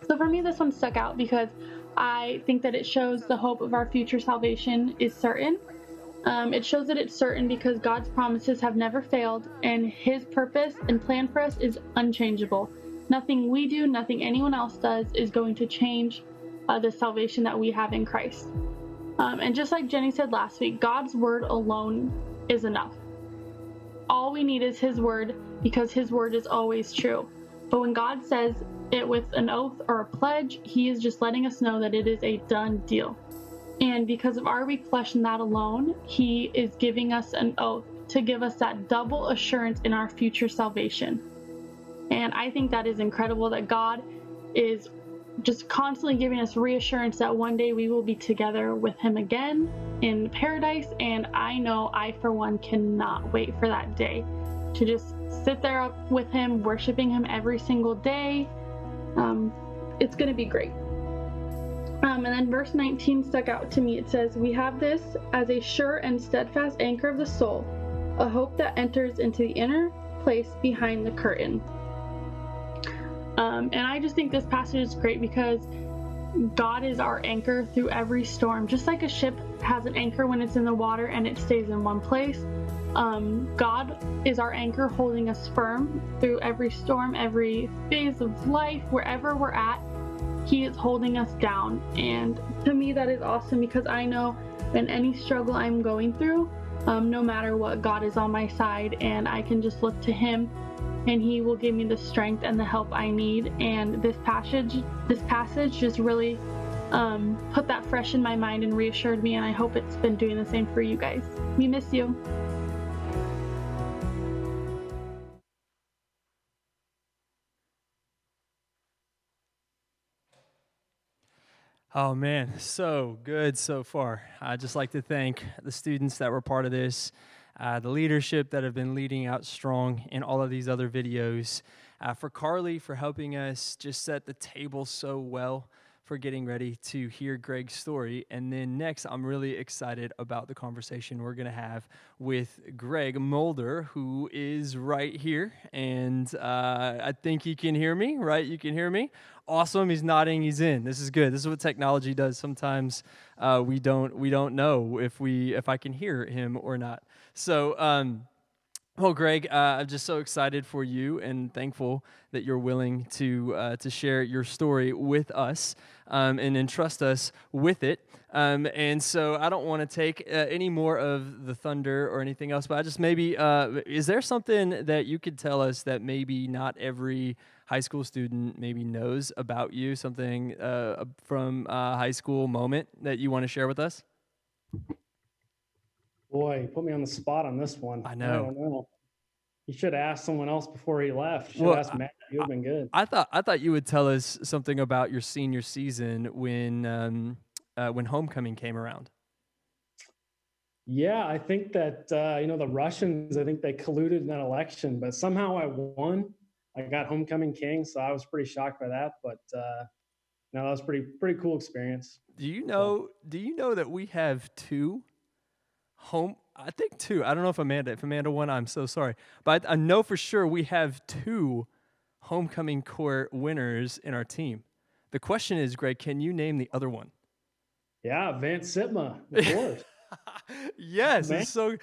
So for me, this one stuck out because I think that it shows the hope of our future salvation is certain. It shows that it's certain because God's promises have never failed, and his purpose and plan for us is unchangeable. Nothing we do, nothing anyone else does is going to change the salvation that we have in Christ. And just like Jenny said last week, God's word alone is enough. All we need is his word because his word is always true. But when God says it with an oath or a pledge, he is just letting us know that it is a done deal. And because of our weak flesh and that alone, he is giving us an oath to give us that double assurance in our future salvation. And I think that is incredible that God is just constantly giving us reassurance that one day we will be together with him again in paradise. And I know I, for one, cannot wait for that day to just sit there up with him, worshiping him every single day. It's going to be great. And then verse 19 stuck out to me. It says, "We have this as a sure and steadfast anchor of the soul, a hope that enters into the inner place behind the curtain." And I just think this passage is great because God is our anchor through every storm. Just like a ship has an anchor when it's in the water and it stays in one place, God is our anchor holding us firm through every storm, every phase of life, wherever we're at. He is holding us down. And to me, that is awesome because I know in any struggle I'm going through, no matter what, God is on my side and I can just look to him and He will give me the strength and the help I need. And this passage just really put that fresh in my mind and reassured me, and I hope it's been doing the same for you guys. We miss you. Oh man, so good so far. I'd just like to thank the students that were part of this, the leadership that have been leading out strong in all of these other videos, for Carly for helping us just set the table so well for getting ready to hear Greg's story. And then next, I'm really excited about the conversation we're going to have with Greg Mulder, who is right here. And I think he can hear me, right? You can hear me? Awesome. He's nodding. He's in. This is good. This is what technology does. Sometimes we don't know if I can hear him or not. So, well, Greg, I'm just so excited for you and thankful that you're willing to share your story with us and entrust us with it. And so I don't want to take any more of the thunder or anything else, but I just maybe, is there something that you could tell us that maybe not every high school student maybe knows about you, something from a high school moment that you want to share with us? Boy, you put me on the spot on this one. I know. I don't know. You should have asked someone else before he left. You should Well, have asked Matt. He would have been good. I thought you would tell us something about your senior season when homecoming came around. Yeah, I think that the Russians, I think they colluded in that election, but somehow I won. I got homecoming king, so I was pretty shocked by that. But no, that was pretty cool experience. Do you know that we have two? I think two. I don't know if Amanda won, I'm so sorry. But I know for sure we have two homecoming court winners in our team. The question is, Greg, can you name the other one? Yeah, Vance Sitma, of course. Yes. So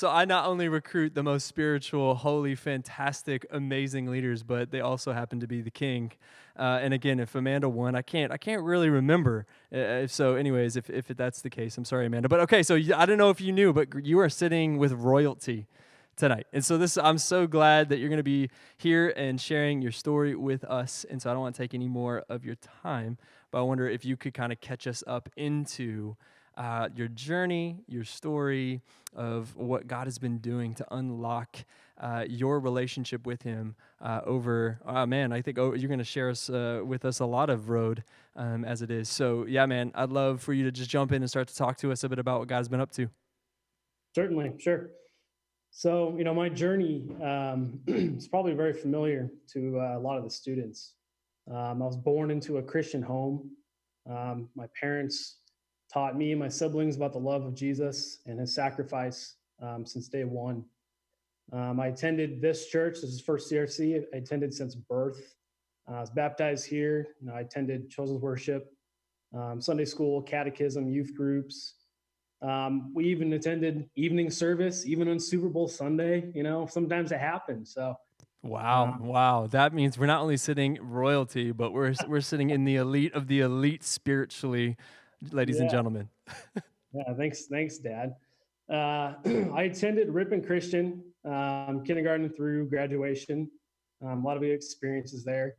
I not only recruit the most spiritual, holy, fantastic, amazing leaders, but they also happen to be the king. And again, if Amanda won, I can't really remember. So anyways, if that's the case, I'm sorry, Amanda. But okay, so I don't know if you knew, but you are sitting with royalty tonight. And so I'm so glad that you're going to be here and sharing your story with us. And so I don't want to take any more of your time, but I wonder if you could kind of catch us up into your journey, your story of what God has been doing to unlock your relationship with Him over, I think you're going to share with us a lot of road as it is. So, yeah, man, I'd love for you to just jump in and start to talk to us a bit about what God has been up to. Certainly, sure. So, my journey is probably very familiar to a lot of the students. I was born into a Christian home. My parents taught me and my siblings about the love of Jesus and His sacrifice since day one. I attended this church. This is first CRC. I attended since birth. I was baptized here. I attended children's worship, Sunday school, catechism, youth groups. We even attended evening service, even on Super Bowl Sunday. Sometimes it happens. So, wow. That means we're not only sitting royalty, but we're sitting in the elite of the elite spiritually, ladies and gentlemen. Yeah, thanks, Dad. I attended Ripon Christian, kindergarten through graduation. A lot of good experiences there.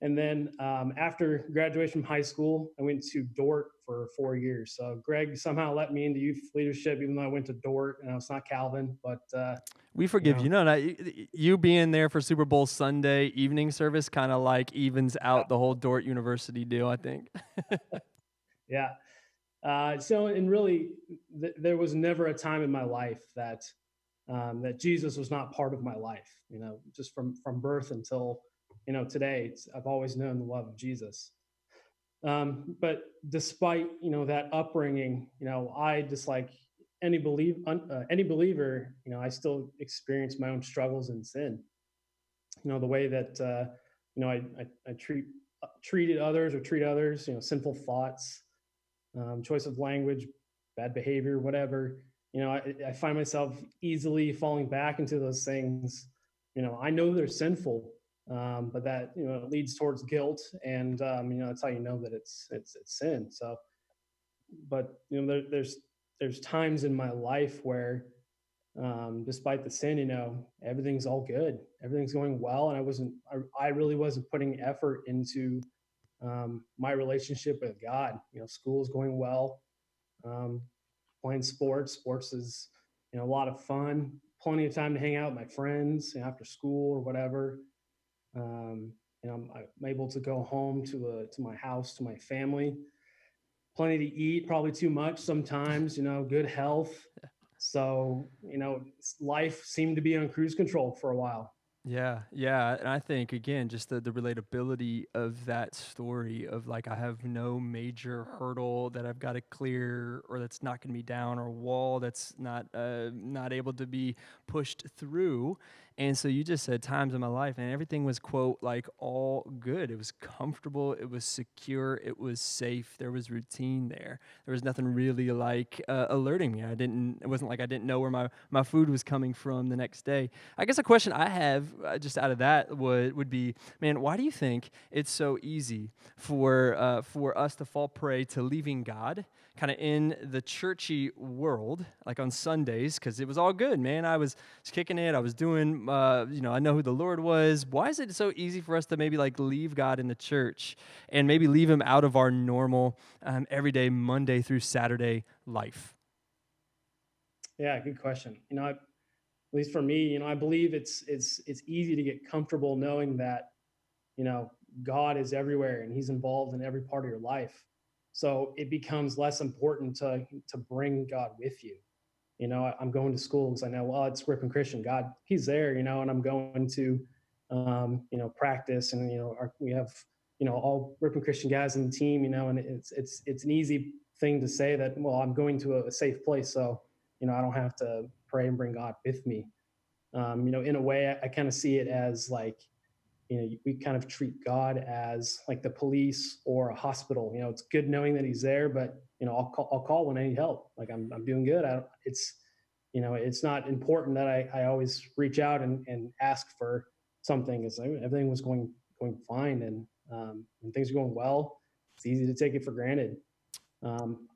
And then after graduation from high school, I went to Dort for 4 years. So Greg somehow let me into youth leadership, even though I went to Dort, and it's not Calvin. But we forgive you. No, you being there for Super Bowl Sunday evening service kind of like evens out the whole Dort University deal, I think. Yeah. And really, there was never a time in my life that Jesus was not part of my life. Just from birth until today, I've always known the love of Jesus. But despite that upbringing, I just like any believer, I still experience my own struggles in sin. The way that I treat others, sinful thoughts. Choice of language, bad behavior, whatever, I find myself easily falling back into those things. I know they're sinful, but that, it leads towards guilt. And, that's how you know that it's sin. So, but, there's times in my life where despite the sin, everything's all good. Everything's going well. And I really wasn't putting effort into my relationship with God. School is going well. Um, Playing sports. Sports is, a lot of fun. Plenty of time to hang out with my friends after school or whatever. Um, I'm able to go home to my house, to my family. Plenty to eat, probably too much sometimes. Good health. So life seemed to be on cruise control for a while. Yeah, yeah. And I think, again, just the relatability of that story of like, I have no major hurdle that I've got to clear or that's knocking me down or wall that's not able to be pushed through. And so you just said times in my life and everything was, quote, like all good. It was comfortable. It was secure. It was safe. There was routine there. There was nothing really like alerting me. It wasn't like I didn't know where my food was coming from the next day. I guess a question I have just out of that would be, man, why do you think it's so easy for us to fall prey to leaving God kind of in the churchy world, like on Sundays, because it was all good, man. I was kicking it. I was doing, I know who the Lord was. Why is it so easy for us to maybe like leave God in the church and maybe leave him out of our normal, everyday Monday through Saturday life? Yeah, good question. At least for me, I believe it's easy to get comfortable knowing that, God is everywhere and he's involved in every part of your life. So it becomes less important to bring God with you. I'm going to school because I know, well, it's Rip and Christian. God, he's there, and I'm going to, practice, and we have, all Rip and Christian guys on the team, and it's an easy thing to say that, well, I'm going to a safe place, so I don't have to pray and bring God with me. In a way, I kind of see it as like, we kind of treat God as like the police or a hospital. It's good knowing that he's there, but I'll call when I need help. Like I'm doing good. It's not important that I always reach out and ask for something. It's like everything was going fine, and when things are going well, it's easy to take it for granted.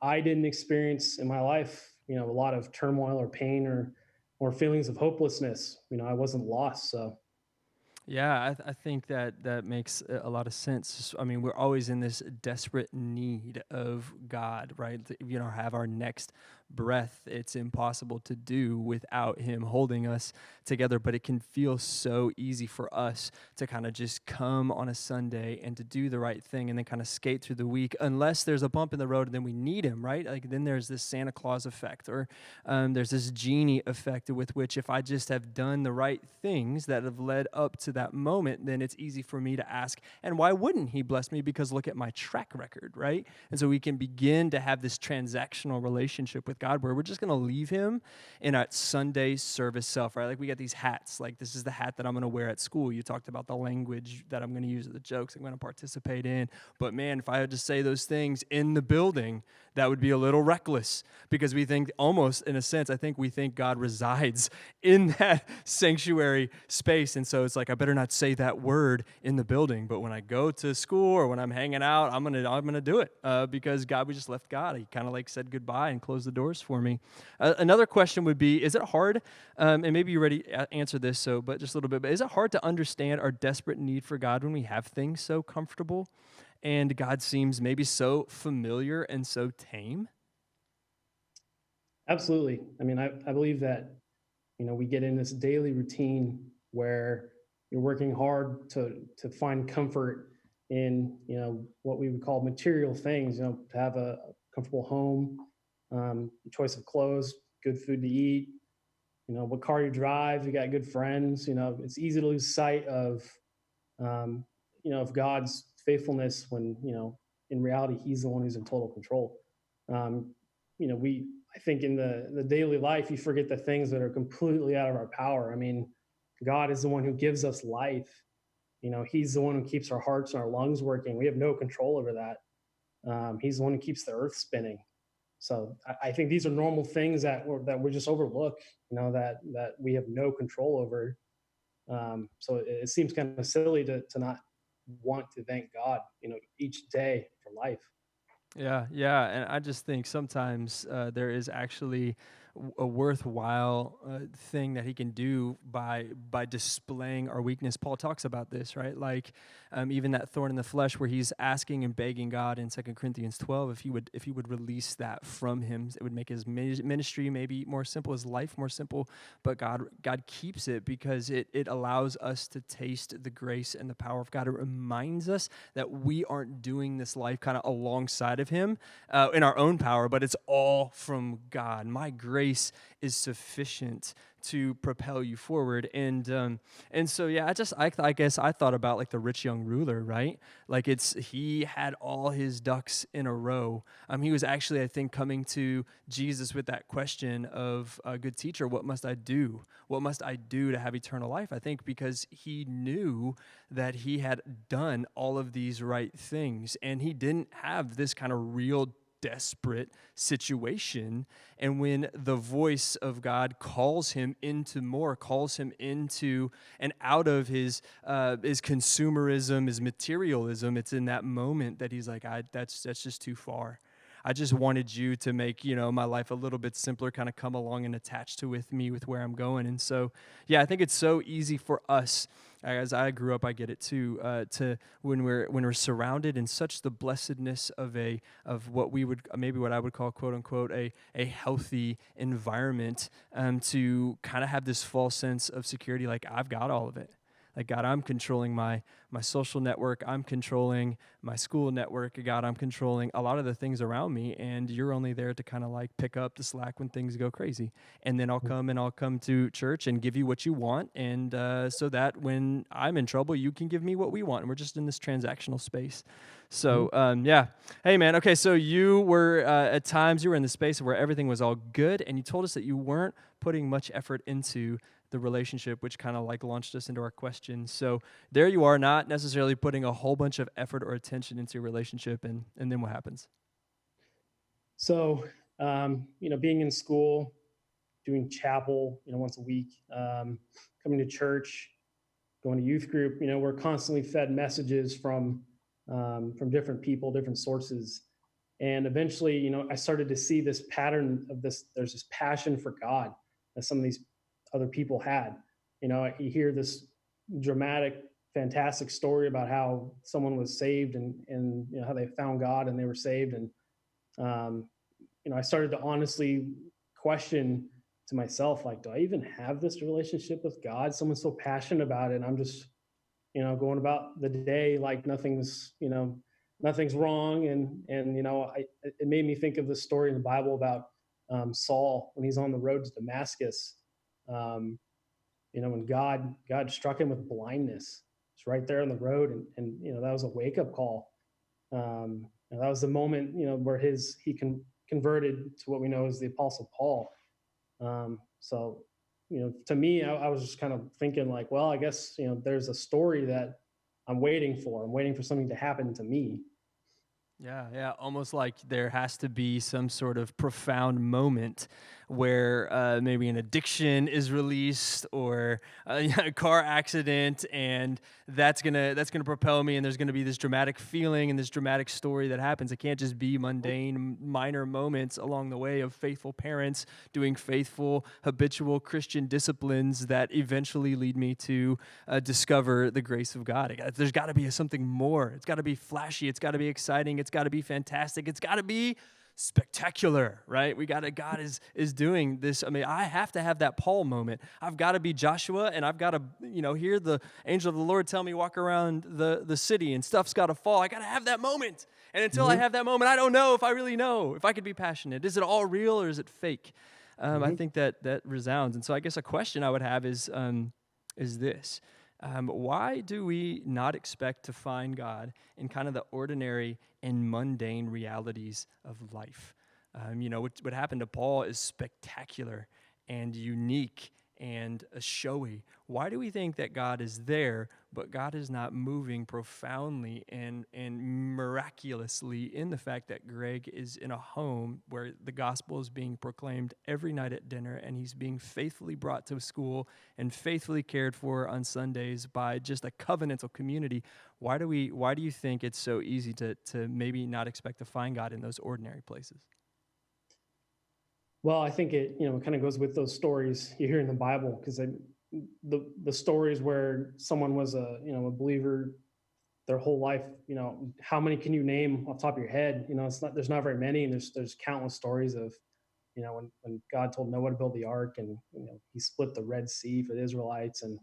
I didn't experience in my life, a lot of turmoil or pain or feelings of hopelessness. I wasn't lost, so. Yeah, I think that makes a lot of sense. I mean, we're always in this desperate need of God, right? Have our next breath. It's impossible to do without him holding us together, but it can feel so easy for us to kind of just come on a Sunday and to do the right thing and then kind of skate through the week unless there's a bump in the road and then we need him, right? Like then there's this Santa Claus effect or there's this genie effect with which if I just have done the right things that have led up to that moment, then it's easy for me to ask, and why wouldn't he bless me? Because look at my track record, right? And so we can begin to have this transactional relationship with God where we're just going to leave him in our Sunday service self, right? Like we got these hats, like this is the hat that I'm going to wear at school. You talked about the language that I'm going to use, the jokes I'm going to participate in. But man, if I had to say those things in the building, that would be a little reckless because we think almost in a sense, I think we think God resides in that sanctuary space. And so it's like, I better not say that word in the building. But when I go to school or when I'm hanging out, I'm gonna do it because God, we just left God. He kind of like said goodbye and closed the doors for me. Another question would be, is it hard, and maybe you already answered this, but just a little bit, but is it hard to understand our desperate need for God when we have things so comfortable and God seems maybe so familiar and so tame? Absolutely. I mean, I believe that, we get in this daily routine where you're working hard to find comfort in, what we would call material things, to have a comfortable home, choice of clothes, good food to eat, what car you drive, you got good friends, it's easy to lose sight um, of God's faithfulness when, in reality, he's the one who's in total control. Um, I think in the daily life, you forget the things that are completely out of our power. I mean, God is the one who gives us life. He's the one who keeps our hearts and our lungs working. We have no control over that. He's the one who keeps the earth spinning. So I think these are normal things that we just overlook. That we have no control over. So it seems kind of silly to not want to thank God, each day for life. Yeah, yeah, and I just think sometimes there is actually a worthwhile thing that he can do by displaying our weakness. Paul talks about this, right? Like even that thorn in the flesh, where he's asking and begging God in 2 Corinthians 12 if he would release that from him, it would make his ministry maybe more simple, his life more simple. But God keeps it because it allows us to taste the grace and the power of God. It reminds us that we aren't doing this life kind of alongside of him in our own power, but it's all from God. My grace is sufficient to propel you forward. And so, yeah, I guess I thought about like the rich young ruler, right? Like he had all his ducks in a row. He was actually, I think, coming to Jesus with that question of, good teacher, what must I do? What must I do to have eternal life? I think because he knew that he had done all of these right things, and he didn't have this kind of real desperate situation. And when the voice of God calls him into more, calls him into and out of his consumerism, his materialism, it's in that moment that he's like, that's just too far. I just wanted you to make, my life a little bit simpler, kind of come along and attach to with me with where I'm going. And so, yeah, I think it's so easy for us. As I grew up, I get it too. To when we're surrounded in such the blessedness of what I would call, quote unquote, a healthy environment, to kind of have this false sense of security, like I've got all of it. Like, God, I'm controlling my social network. I'm controlling my school network. God, I'm controlling a lot of the things around me, and you're only there to kind of like pick up the slack when things go crazy. And then I'll come to church and give you what you want, and so that when I'm in trouble, you can give me what we want. And we're just in this transactional space. So, yeah. Hey, man. Okay, so you were, at times, you were in the space where everything was all good, and you told us that you weren't putting much effort into the relationship, which kind of like launched us into our questions. So there you are, not necessarily putting a whole bunch of effort or attention into your relationship, and then what happens? So, being in school, doing chapel, once a week, coming to church, going to youth group, we're constantly fed messages from different people, different sources. And eventually, I started to see this pattern of there's this passion for God that some of these other people had. You hear this dramatic, fantastic story about how someone was saved and how they found God and they were saved. And, I started to honestly question to myself, like, do I even have this relationship with God? Someone's so passionate about it, and I'm just, going about the day like nothing's wrong. And it made me think of the story in the Bible about Saul when he's on the road to Damascus. When God struck him with blindness, it's right there on the road, and that was a wake up call. And that was the moment where he converted to what we know as the Apostle Paul. So to me, I was just kind of thinking like, well, I guess there's a story that I'm waiting for. I'm waiting for something to happen to me. Yeah, almost like there has to be some sort of profound moment where maybe an addiction is released or a car accident, and that's gonna propel me, and there's gonna be this dramatic feeling and this dramatic story that happens. It can't just be mundane, minor moments along the way of faithful parents doing faithful, habitual Christian disciplines that eventually lead me to discover the grace of God. There's got to be something more. It's got to be flashy. It's got to be exciting. It's got to be fantastic. It's got to be spectacular, right? God is doing this. I mean, I have to have that Paul moment. I've got to be Joshua, and I've got to, hear the angel of the Lord tell me walk around the city and stuff's got to fall. I got to have that moment. And until I have that moment, I don't know if I really know if I could be passionate. Is it all real or is it fake? I think that resounds. And so I guess a question I would have is this. Why do we not expect to find God in kind of the ordinary and mundane realities of life? What happened to Paul is spectacular and unique and showy. Why do we think that God is there, but God is not moving profoundly and miraculously in the fact that Greg is in a home where the gospel is being proclaimed every night at dinner, and he's being faithfully brought to school and faithfully cared for on Sundays by just a covenantal community? Why do you think it's so easy to maybe not expect to find God in those ordinary places? Well, I think it, kind of goes with those stories you hear in the Bible, because the stories where someone was a believer their whole life, how many can you name off the top of your head? There's not very many, and there's countless stories of, when God told Noah to build the ark, and he split the Red Sea for the Israelites, and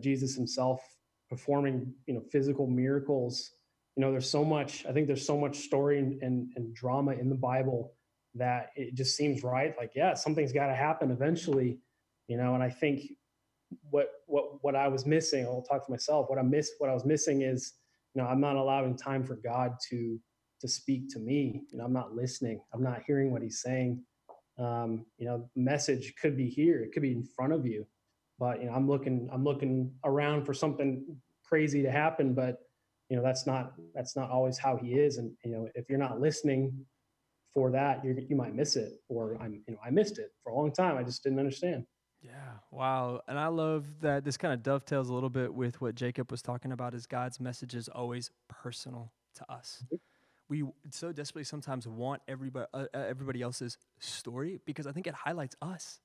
Jesus himself performing physical miracles. I think there's so much story and drama in the Bible that it just seems right. Like, yeah, something's got to happen eventually, and I think what I was missing, I'll talk for myself, what I was missing is, I'm not allowing time for God to speak to me. I'm not listening. I'm not hearing what he's saying. The message could be here. It could be in front of you, but I'm looking around for something crazy to happen. But that's not always how he is. And if you're not listening for that, you might miss it. Or I missed it for a long time. I just didn't understand. Yeah, wow. And I love that this kind of dovetails a little bit with what Jacob was talking about, is God's message is always personal to us. We so desperately sometimes want everybody else's story, because I think it highlights us.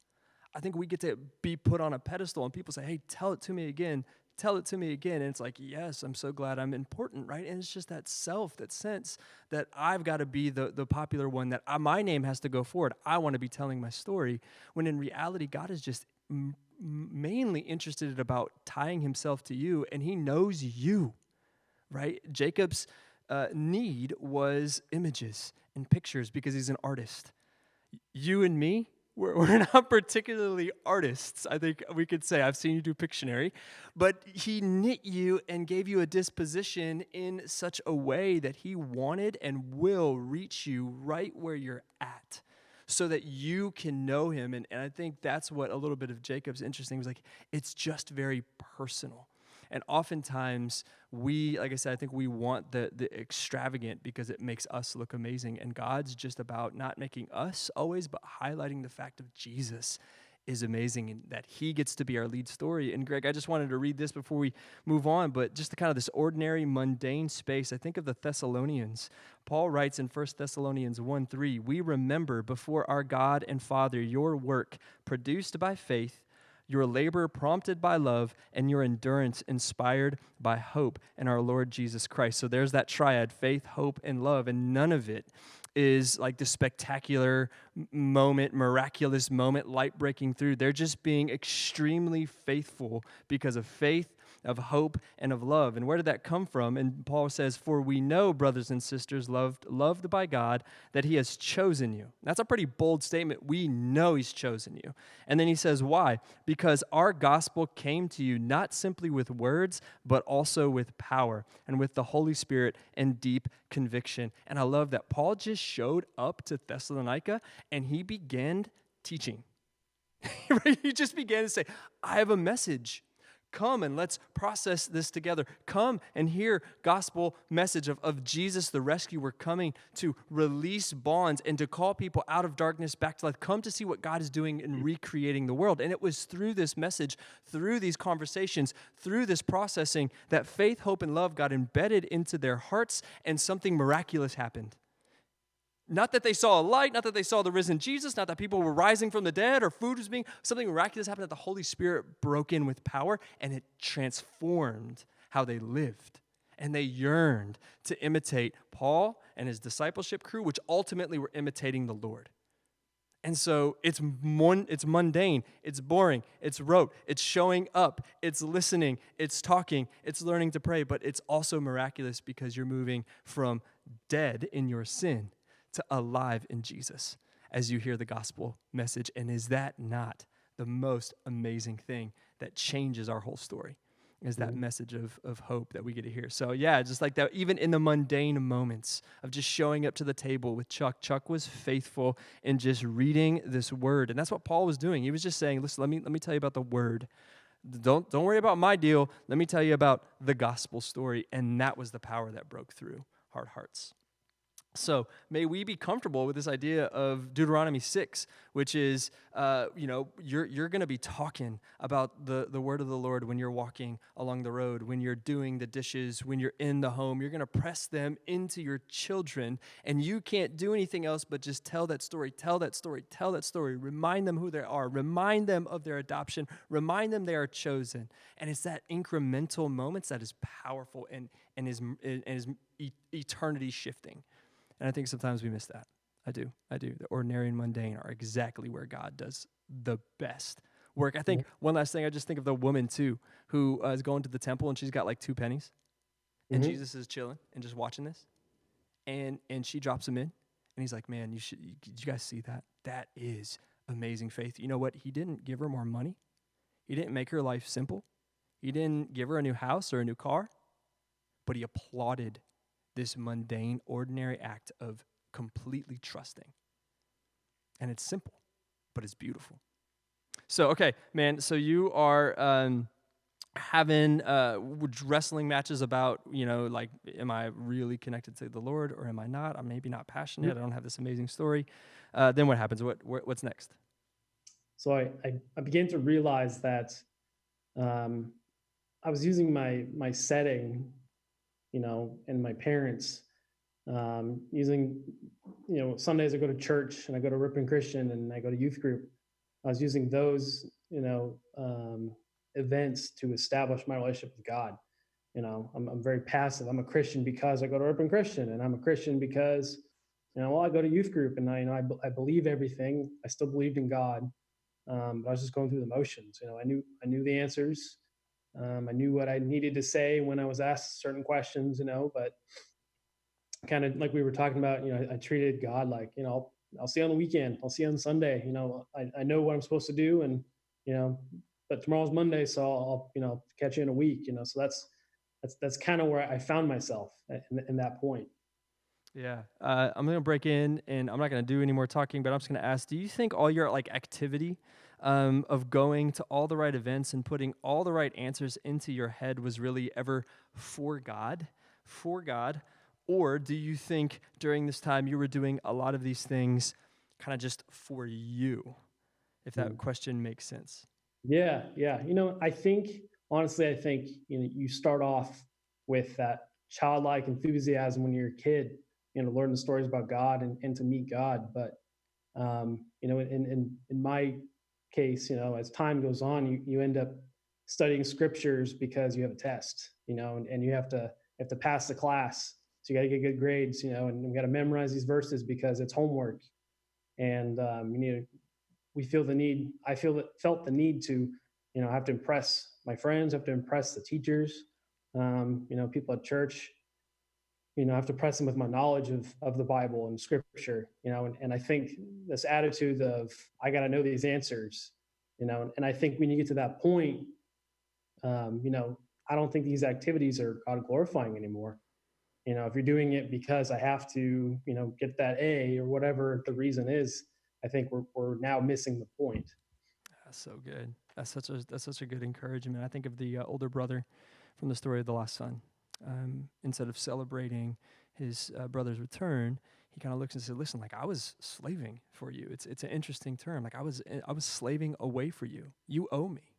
I think we get to be put on a pedestal and people say, hey, tell it to me again. Tell it to me again. And it's like, yes, I'm so glad I'm important, right? And it's just that that sense that I've got to be the popular one, that my name has to go forward. I want to be telling my story, when in reality, God is just mainly interested about tying himself to you, and he knows you, right? Jacob's need was images and pictures because he's an artist. You and me, we're not particularly artists, I think we could say. I've seen you do Pictionary, but he knit you and gave you a disposition in such a way that he wanted and will reach you right where you're at, so that you can know him. And I think that's what a little bit of Jacob's interesting was, like, it's just very personal. And oftentimes like I said, I think we want the extravagant because it makes us look amazing. And God's just about not making us always, but highlighting the fact of Jesus is amazing and that he gets to be our lead story. And Greg, I just wanted to read this before we move on, but just the kind of this ordinary, mundane space. I think of the Thessalonians. Paul writes in 1 Thessalonians 1:3, we remember before our God and Father your work produced by faith, your labor prompted by love, and your endurance inspired by hope in our Lord Jesus Christ. So there's that triad, faith, hope, and love, and none of it is like the spectacular moment, miraculous moment, light breaking through. They're just being extremely faithful because of faith, of hope, and of love. And where did that come from? And Paul says, for we know, brothers and sisters, loved by God, that he has chosen you. That's a pretty bold statement. We know he's chosen you. And then he says, why? Because our gospel came to you not simply with words, but also with power and with the Holy Spirit and deep conviction. And I love that Paul just showed up to Thessalonica and he began teaching. He just began to say, I have a message. Come and let's process this together. Come and hear gospel message of Jesus, the rescuer, coming to release bonds and to call people out of darkness back to life. Come to see what God is doing in recreating the world. And it was through this message, through these conversations, through this processing, that faith, hope, and love got embedded into their hearts, and something miraculous happened. Not that they saw a light, not that they saw the risen Jesus, not that people were rising from the dead or food was being, something miraculous happened, that the Holy Spirit broke in with power and it transformed how they lived. And they yearned to imitate Paul and his discipleship crew, which ultimately were imitating the Lord. And so it's mundane, it's boring, it's rote, it's showing up, it's listening, it's talking, it's learning to pray, but it's also miraculous because you're moving from dead in your sin to alive in Jesus as you hear the gospel message. And is that not the most amazing thing that changes our whole story? Is that message of hope that we get to hear. So yeah, just like that, even in the mundane moments of just showing up to the table with Chuck. Chuck was faithful in just reading this word. And that's what Paul was doing. He was just saying, listen, let me tell you about the word. Don't worry about my deal. Let me tell you about the gospel story. And that was the power that broke through hard hearts. So may we be comfortable with this idea of Deuteronomy 6, which is, you're going to be talking about the word of the Lord when you're walking along the road, when you're doing the dishes, when you're in the home. You're going to press them into your children, and you can't do anything else but just tell that story, tell that story, tell that story. Remind them who they are. Remind them of their adoption. Remind them they are chosen. And it's that incremental moments that is powerful and is eternity shifting. And I think sometimes we miss that. I do. The ordinary and mundane are exactly where God does the best work. I think one last thing, I just think of the woman too, who is going to the temple and she's got like 2 pennies. And Jesus is chilling and just watching this. And she drops them in. And he's like, man, did you guys see that? That is amazing faith. You know what? He didn't give her more money. He didn't make her life simple. He didn't give her a new house or a new car. But he applauded this mundane, ordinary act of completely trusting. And it's simple, but it's beautiful. So, okay, man, so you are having wrestling matches about, like, am I really connected to the Lord or am I not? I'm maybe not passionate. I don't have this amazing story. Then what happens? What's next? So I began to realize that I was using my setting, and my parents, using, Sundays I go to church and I go to Ripon Christian and I go to youth group. I was using those, events to establish my relationship with God. I'm very passive. I'm a Christian because I go to Ripon Christian, and I'm a Christian because, I go to youth group and I believe everything. I still believed in God. But I was just going through the motions. I knew the answers. I knew what I needed to say when I was asked certain questions, but kind of like we were talking about, I treated God like, I'll see you on the weekend. I'll see you on Sunday. I know what I'm supposed to do, and, but tomorrow's Monday, so I'll catch you in a week, so that's kind of where I found myself in that point. Yeah. I'm going to break in, and I'm not going to do any more talking, but I'm just going to ask, do you think all your activity of going to all the right events and putting all the right answers into your head was really ever for God? Or do you think during this time you were doing a lot of these things kind of just for you, if that question makes sense? Yeah. Honestly, I think, you start off with that childlike enthusiasm when you're a kid, learn the stories about God and to meet God. But, in my case, as time goes on, you end up studying scriptures because you have a test, and you have to pass the class. So you got to get good grades, and we got to memorize these verses because it's homework. And we feel the need. Felt the need to, have to impress my friends, have to impress the teachers, people at church. I have to press them with my knowledge of the Bible and Scripture. And I think this attitude of I got to know these answers, and I think when you get to that point, I don't think these activities are God glorifying anymore. If you're doing it because I have to, get that A or whatever the reason is, I think we're now missing the point. That's so good. That's such a good encouragement. I think of the older brother from the story of the lost son. Instead of celebrating his brother's return, he kind of looks and says, "Listen, like I was slaving for you. It's an interesting term. Like I was slaving away for you. You owe me,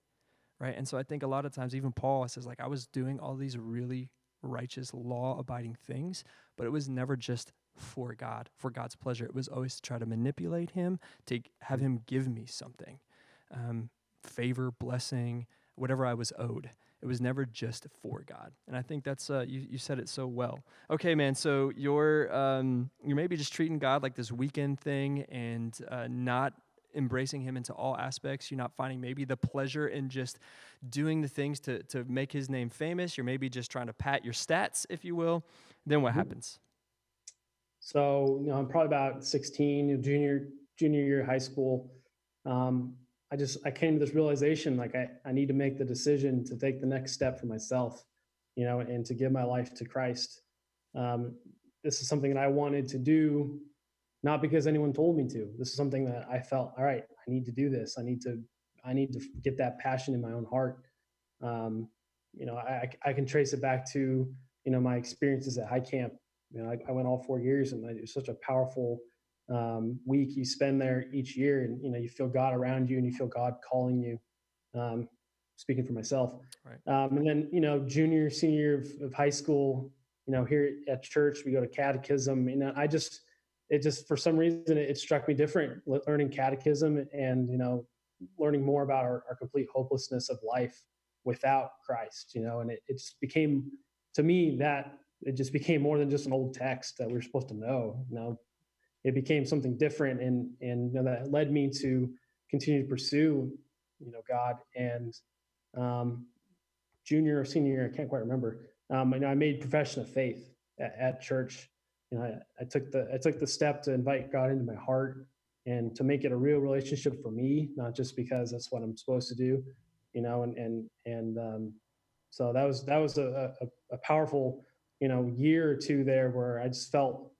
right?" And so I think a lot of times, even Paul says, like I was doing all these really righteous, law-abiding things, but it was never just for God, for God's pleasure. It was always to try to manipulate him, to have him give me something, favor, blessing, whatever I was owed. It was never just for God. And I think that's, you said it so well. Okay, man, so you're maybe just treating God like this weekend thing and not embracing him into all aspects. You're not finding maybe the pleasure in just doing the things to make his name famous. You're maybe just trying to pat your stats, if you will. Then what happens? So, I'm probably about 16, junior year of high school. I came to this realization, like I need to make the decision to take the next step for myself, and to give my life to Christ. This is something that I wanted to do, not because anyone told me to. This is something that I felt, all right, I need to do this. I need to get that passion in my own heart. I can trace it back to, my experiences at HiCamp. I went all 4 years, and it was such a powerful week you spend there each year, and you feel God around you, and you feel God calling you. Speaking for myself, Right. and then junior, senior year of high school, here at church we go to catechism. It just for some reason it struck me different, learning catechism and learning more about our complete hopelessness of life without Christ. And it just became, to me, that it just became more than just an old text that we're supposed to know. It became something different, and that led me to continue to pursue God. And junior or senior year, I can't quite remember. I made profession of faith at church. I took the step to invite God into my heart and to make it a real relationship for me, not just because that's what I'm supposed to do. So that was a powerful year or two there where I just felt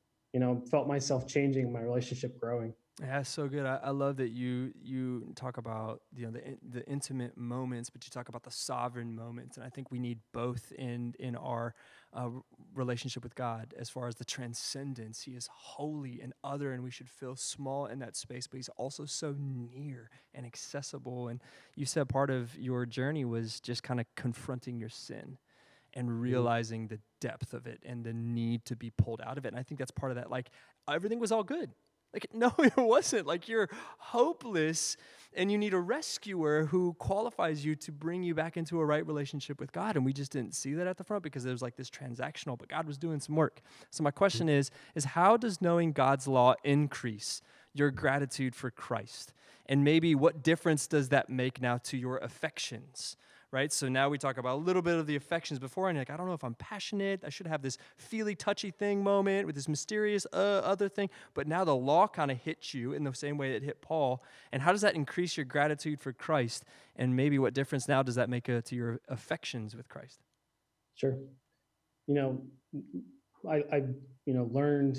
myself changing, my relationship growing. Yeah, so good. I love that you talk about the intimate moments, but you talk about the sovereign moments, and I think we need both in our relationship with God. As far as the transcendence, He is holy and other, and we should feel small in that space. But He's also so near and accessible. And you said part of your journey was just kind of confronting your sin and realizing the depth of it and the need to be pulled out of it. And I think that's part of that. Like, everything was all good. Like, no, it wasn't. Like, you're hopeless and you need a rescuer who qualifies you to bring you back into a right relationship with God. And we just didn't see that at the front because there was like this transactional, but God was doing some work. So my question is how does knowing God's law increase your gratitude for Christ? And maybe what difference does that make now to your affections? Right? So now we talk about a little bit of the affections before, and you're like, I don't know if I'm passionate. I should have this feely, touchy thing moment with this mysterious other thing. But now the law kind of hits you in the same way it hit Paul. And how does that increase your gratitude for Christ? And maybe what difference now does that make to your affections with Christ? Sure. I learned,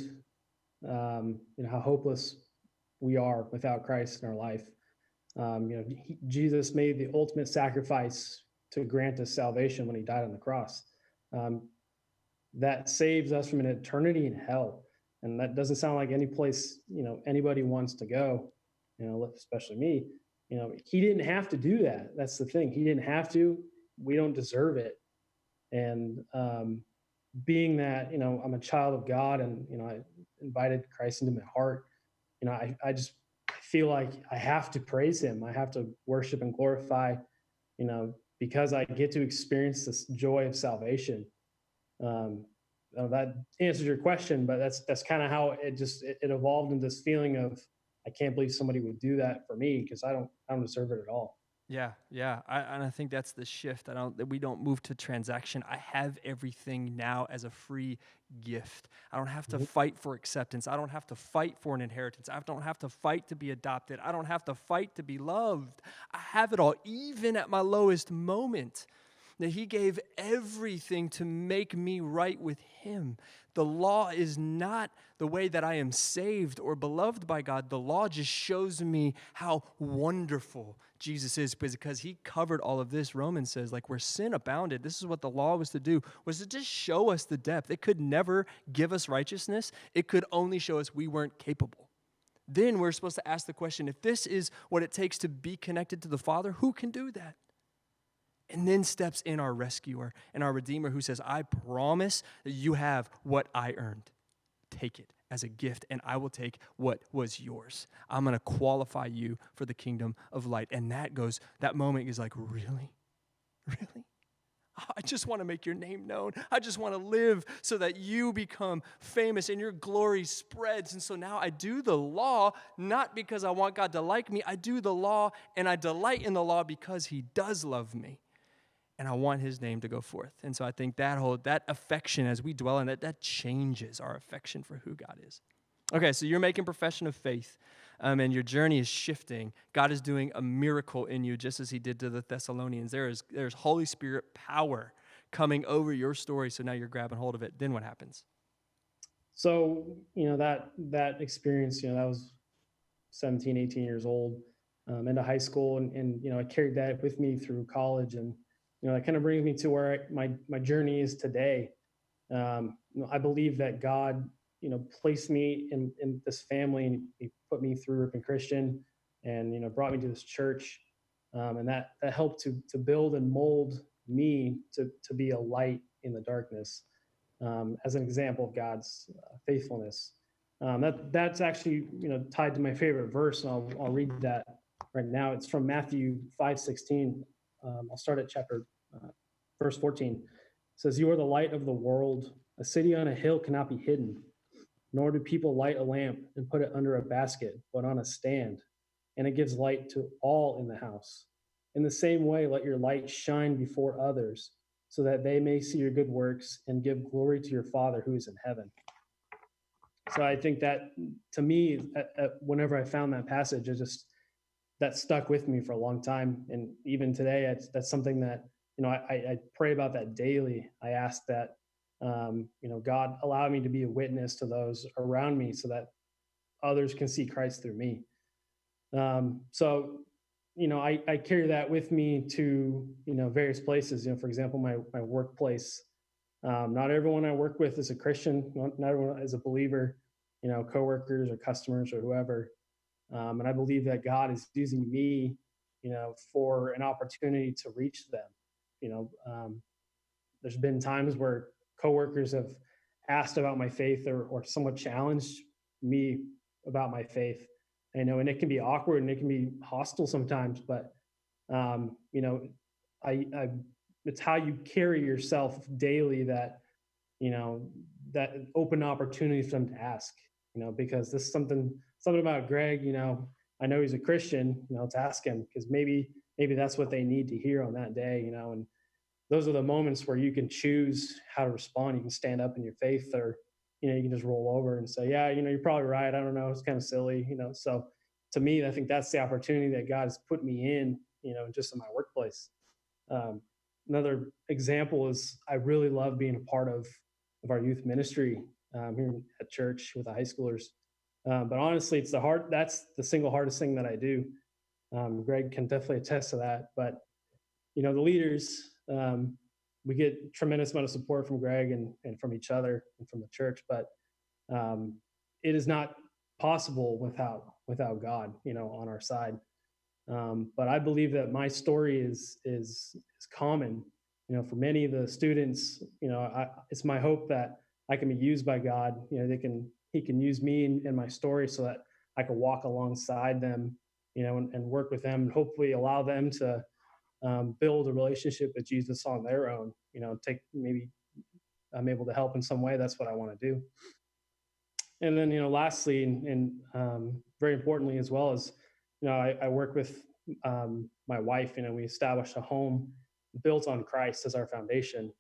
how hopeless we are without Christ in our life. Jesus made the ultimate sacrifice to grant us salvation when He died on the cross. That saves us from an eternity in hell, and that doesn't sound like any place anybody wants to go. Especially me. He didn't have to do that. That's the thing. He didn't have to. We don't deserve it. And being that I'm a child of God, and I invited Christ into my heart. I just feel like I have to praise Him. I have to worship and glorify, because I get to experience this joy of salvation. That answers your question, but that's kind of how it evolved into this feeling of, I can't believe somebody would do that for me, because I don't deserve it at all. Yeah. And I think that's the shift. That we don't move to transaction. I have everything now as a free gift. I don't have to fight for acceptance. I don't have to fight for an inheritance. I don't have to fight to be adopted. I don't have to fight to be loved. I have it all, even at my lowest moment. That He gave everything to make me right with Him. The law is not the way that I am saved or beloved by God. The law just shows me how wonderful Jesus is, because He covered all of this. Romans says, like, where sin abounded, this is what the law was to do, was to just show us the depth. It could never give us righteousness. It could only show us we weren't capable. Then we're supposed to ask the question, if this is what it takes to be connected to the Father, who can do that? And then steps in our rescuer and our Redeemer, who says, I promise that you have what I earned. Take it as a gift, and I will take what was yours. I'm going to qualify you for the kingdom of light. And that moment is like, really? Really? I just want to make your name known. I just want to live so that you become famous and your glory spreads. And so now I do the law, not because I want God to like me. I do the law, and I delight in the law because He does love me. And I want His name to go forth. And so I think that affection, as we dwell in it, that changes our affection for who God is. Okay, so you're making profession of faith, and your journey is shifting. God is doing a miracle in you, just as He did to the Thessalonians. There's Holy Spirit power coming over your story, so now you're grabbing hold of it. Then what happens? So, that experience, that was 17, 18 years old, into high school, and I carried that with me through college, and that kind of brings me to where my journey is today. I believe that God, placed me in this family, and He put me through Ripon Christian, and brought me to this church, and that helped to build and mold me to be a light in the darkness, as an example of God's faithfulness. That's actually tied to my favorite verse, and I'll read that right now. It's from Matthew 5:16. I'll start at verse 14. It says, "You are the light of the world. A city on a hill cannot be hidden, nor do people light a lamp and put it under a basket, but on a stand, and it gives light to all in the house. In the same way, let your light shine before others, so that they may see your good works and give glory to your Father who is in heaven." So I think that, to me, whenever I found that passage, that stuck with me for a long time. And even today, that's something that, I pray about that daily. I ask that, God allow me to be a witness to those around me so that others can see Christ through me. So, I carry that with me to, various places. For example, my workplace. Not everyone I work with is a Christian. Not everyone is a believer. Coworkers or customers or whoever. And I believe that God is using me, for an opportunity to reach them. There's been times where coworkers have asked about my faith, or somewhat challenged me about my faith. And it can be awkward and it can be hostile sometimes, but I it's how you carry yourself daily that that open opportunity for them to ask. Because this is something about Greg. I know he's a Christian. To ask him, because maybe that's what they need to hear on that day. And those are the moments where you can choose how to respond. You can stand up in your faith, or you can just roll over and say, yeah, you're probably right. I don't know, it's kind of silly. So to me, I think that's the opportunity that God has put me in, just in my workplace. Another example is, I really love being a part of our youth ministry here at church with the high schoolers. But honestly, that's the single hardest thing that I do. Greg can definitely attest to that. But the leaders, we get tremendous amount of support from Greg and from each other and from the church. But it is not possible without God, on our side. But I believe that my story is common, for many of the students. It's my hope that I can be used by God. He can use me and my story so that I can walk alongside them, and work with them, and hopefully allow them to build a relationship with Jesus on their own. Maybe I'm able to help in some way. That's what I want to do. And then, lastly, and very importantly as well, is, I work with my wife. We established a home built on Christ as our foundation.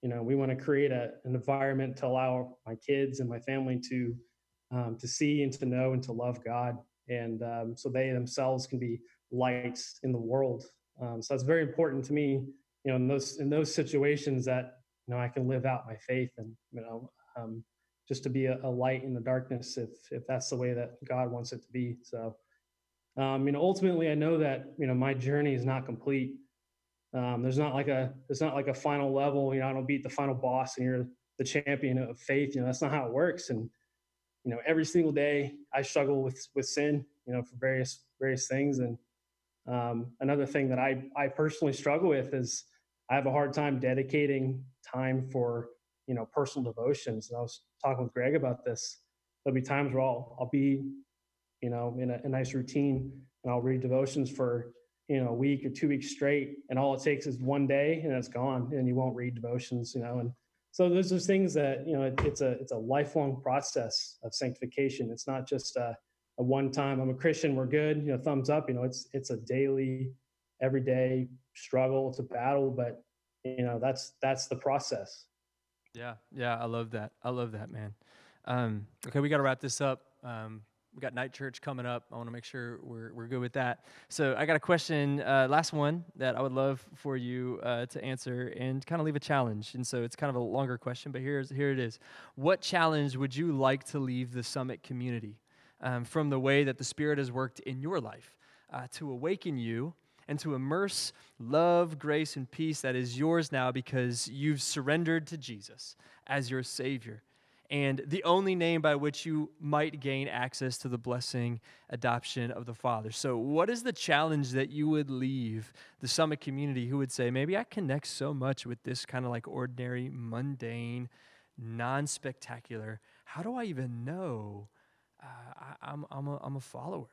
We want to create an environment to allow my kids and my family to see and to know and to love God, and so they themselves can be lights in the world. So that's very important to me. In those situations that I can live out my faith, and just to be a light in the darkness, if that's the way that God wants it to be. So ultimately, I know that my journey is not complete. There's not like a final level. I don't beat the final boss and you're the champion of faith. That's not how it works. And every single day I struggle with sin. For various things. And another thing that I personally struggle with is, I have a hard time dedicating time for personal devotions. And I was talking with Greg about this. There'll be times where I'll be in a nice routine, and I'll read devotions for a week or 2 weeks straight, and all it takes is one day and it's gone, and you won't read devotions. And so there's those things that it's a lifelong process of sanctification. It's not just a one time, I'm a Christian, we're good, thumbs up. It's a daily, everyday struggle. It's a battle, but that's the process. Yeah, I love that, man. Okay, we got to wrap this up. We got night church coming up. I want to make sure we're good with that. So I got a question, last one, that I would love for you to answer, and kind of leave a challenge. And so it's kind of a longer question, but here it is. What challenge would you like to leave the Summit community from the way that the Spirit has worked in your life to awaken you and to immerse love, grace, and peace that is yours now because you've surrendered to Jesus as your Savior and the only name by which you might gain access to the blessing adoption of the Father. So what is the challenge that you would leave the Summit community who would say, maybe I connect so much with this kind of like ordinary, mundane, non-spectacular, how do I even know I'm a follower?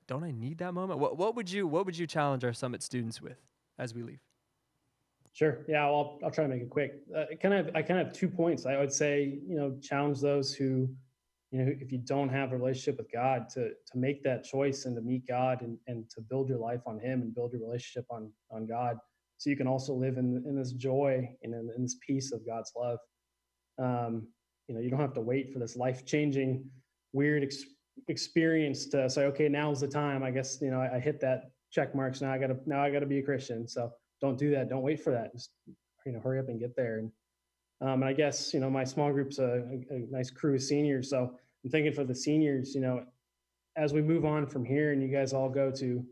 Don't I need that moment? What would you challenge our Summit students with as we leave? Sure. Yeah, well, I'll try to make it quick. I kind of have 2 points. I would say, challenge those who, if you don't have a relationship with God, to make that choice and to meet God and to build your life on Him and build your relationship on God, so you can also live in this joy and in this peace of God's love. You don't have to wait for this life-changing, weird experience to say, okay, now's the time. I guess I hit that check marks. Now I gotta be a Christian. So don't do that. Don't wait for that. Just hurry up and get there. And I guess my small group's a nice crew of seniors. So I'm thinking for the seniors, as we move on from here, and you guys all go to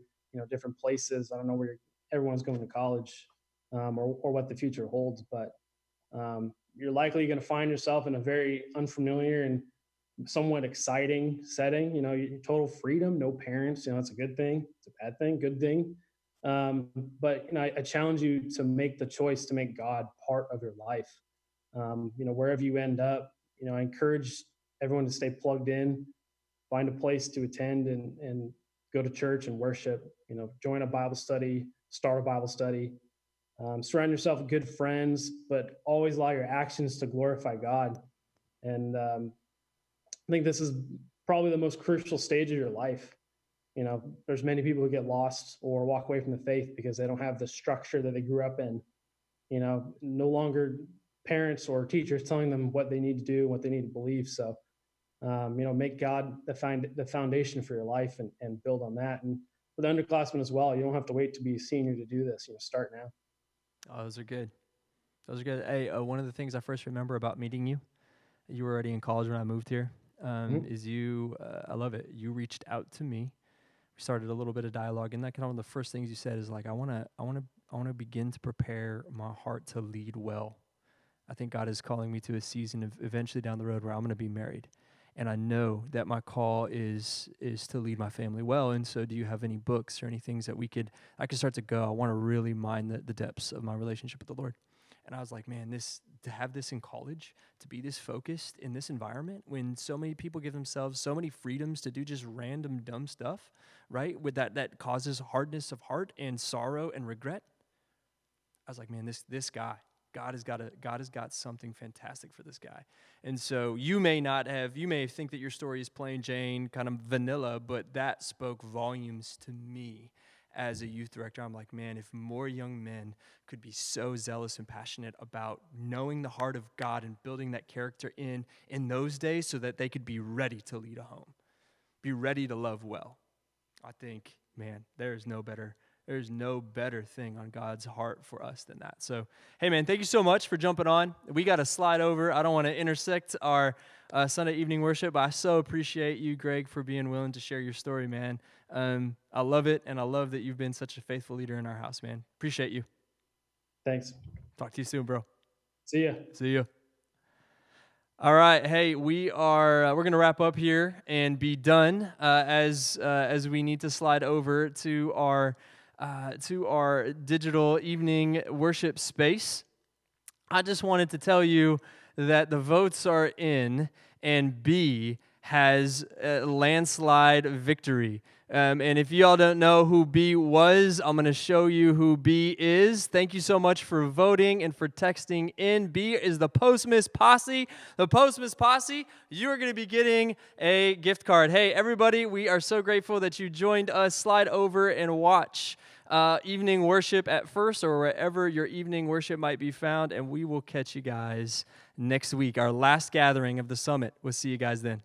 different places. I don't know where everyone's going to college, or what the future holds, but you're likely going to find yourself in a very unfamiliar and somewhat exciting setting. Total freedom, no parents. It's a good thing. It's a bad thing, good thing. But I challenge you to make the choice to make God part of your life. Wherever you end up, I encourage everyone to stay plugged in, find a place to attend and go to church and worship. Join a Bible study, start a Bible study. Surround yourself with good friends, but always allow your actions to glorify God. And I think this is probably the most crucial stage of your life. There's many people who get lost or walk away from the faith because they don't have the structure that they grew up in. No longer parents or teachers telling them what they need to do, what they need to believe. So, make God the foundation for your life and build on that. And for the underclassmen as well, you don't have to wait to be a senior to do this. Start now. Oh, those are good. Those are good. Hey, one of the things I first remember about meeting you, you were already in college when I moved here, is you, I love it. You reached out to me. We started a little bit of dialogue, and that kind of one of the first things you said is like, I want to begin to prepare my heart to lead well. I think God is calling me to a season of eventually down the road where I'm going to be married. And I know that my call is to lead my family well. And so do you have any books or any things that I could start to go? I want to really mine the depths of my relationship with the Lord. And I was like, man, to have this in college, to be this focused in this environment when so many people give themselves so many freedoms to do just random dumb stuff, right? With that causes hardness of heart and sorrow and regret. I was like, man, this guy, God has got something fantastic for this guy. And so you may think that your story is plain Jane, kind of vanilla, but that spoke volumes to me as a youth director. I'm like, man, if more young men could be so zealous and passionate about knowing the heart of God and building that character in those days so that they could be ready to lead a home, be ready to love well. I think, man, there's no better thing on God's heart for us than that. So, hey, man, thank you so much for jumping on. We got to slide over. I don't want to intersect our Sunday evening worship, but I so appreciate you, Greg, for being willing to share your story, man. I love it, and I love that you've been such a faithful leader in our house, man. Appreciate you. Thanks. Talk to you soon, bro. See ya. All right, hey, we're going to wrap up here and be done as we need to slide over to our digital evening worship space. I just wanted to tell you that the votes are in, and B has a landslide victory. And if y'all don't know who B was, I'm going to show you who B is. Thank you so much for voting and for texting in. B is the Postmas Posse. The Postmas Posse, you are going to be getting a gift card. Hey, everybody, we are so grateful that you joined us. Slide over and watch evening worship at First or wherever your evening worship might be found, and we will catch you guys next week, our last gathering of the summit. We'll see you guys then.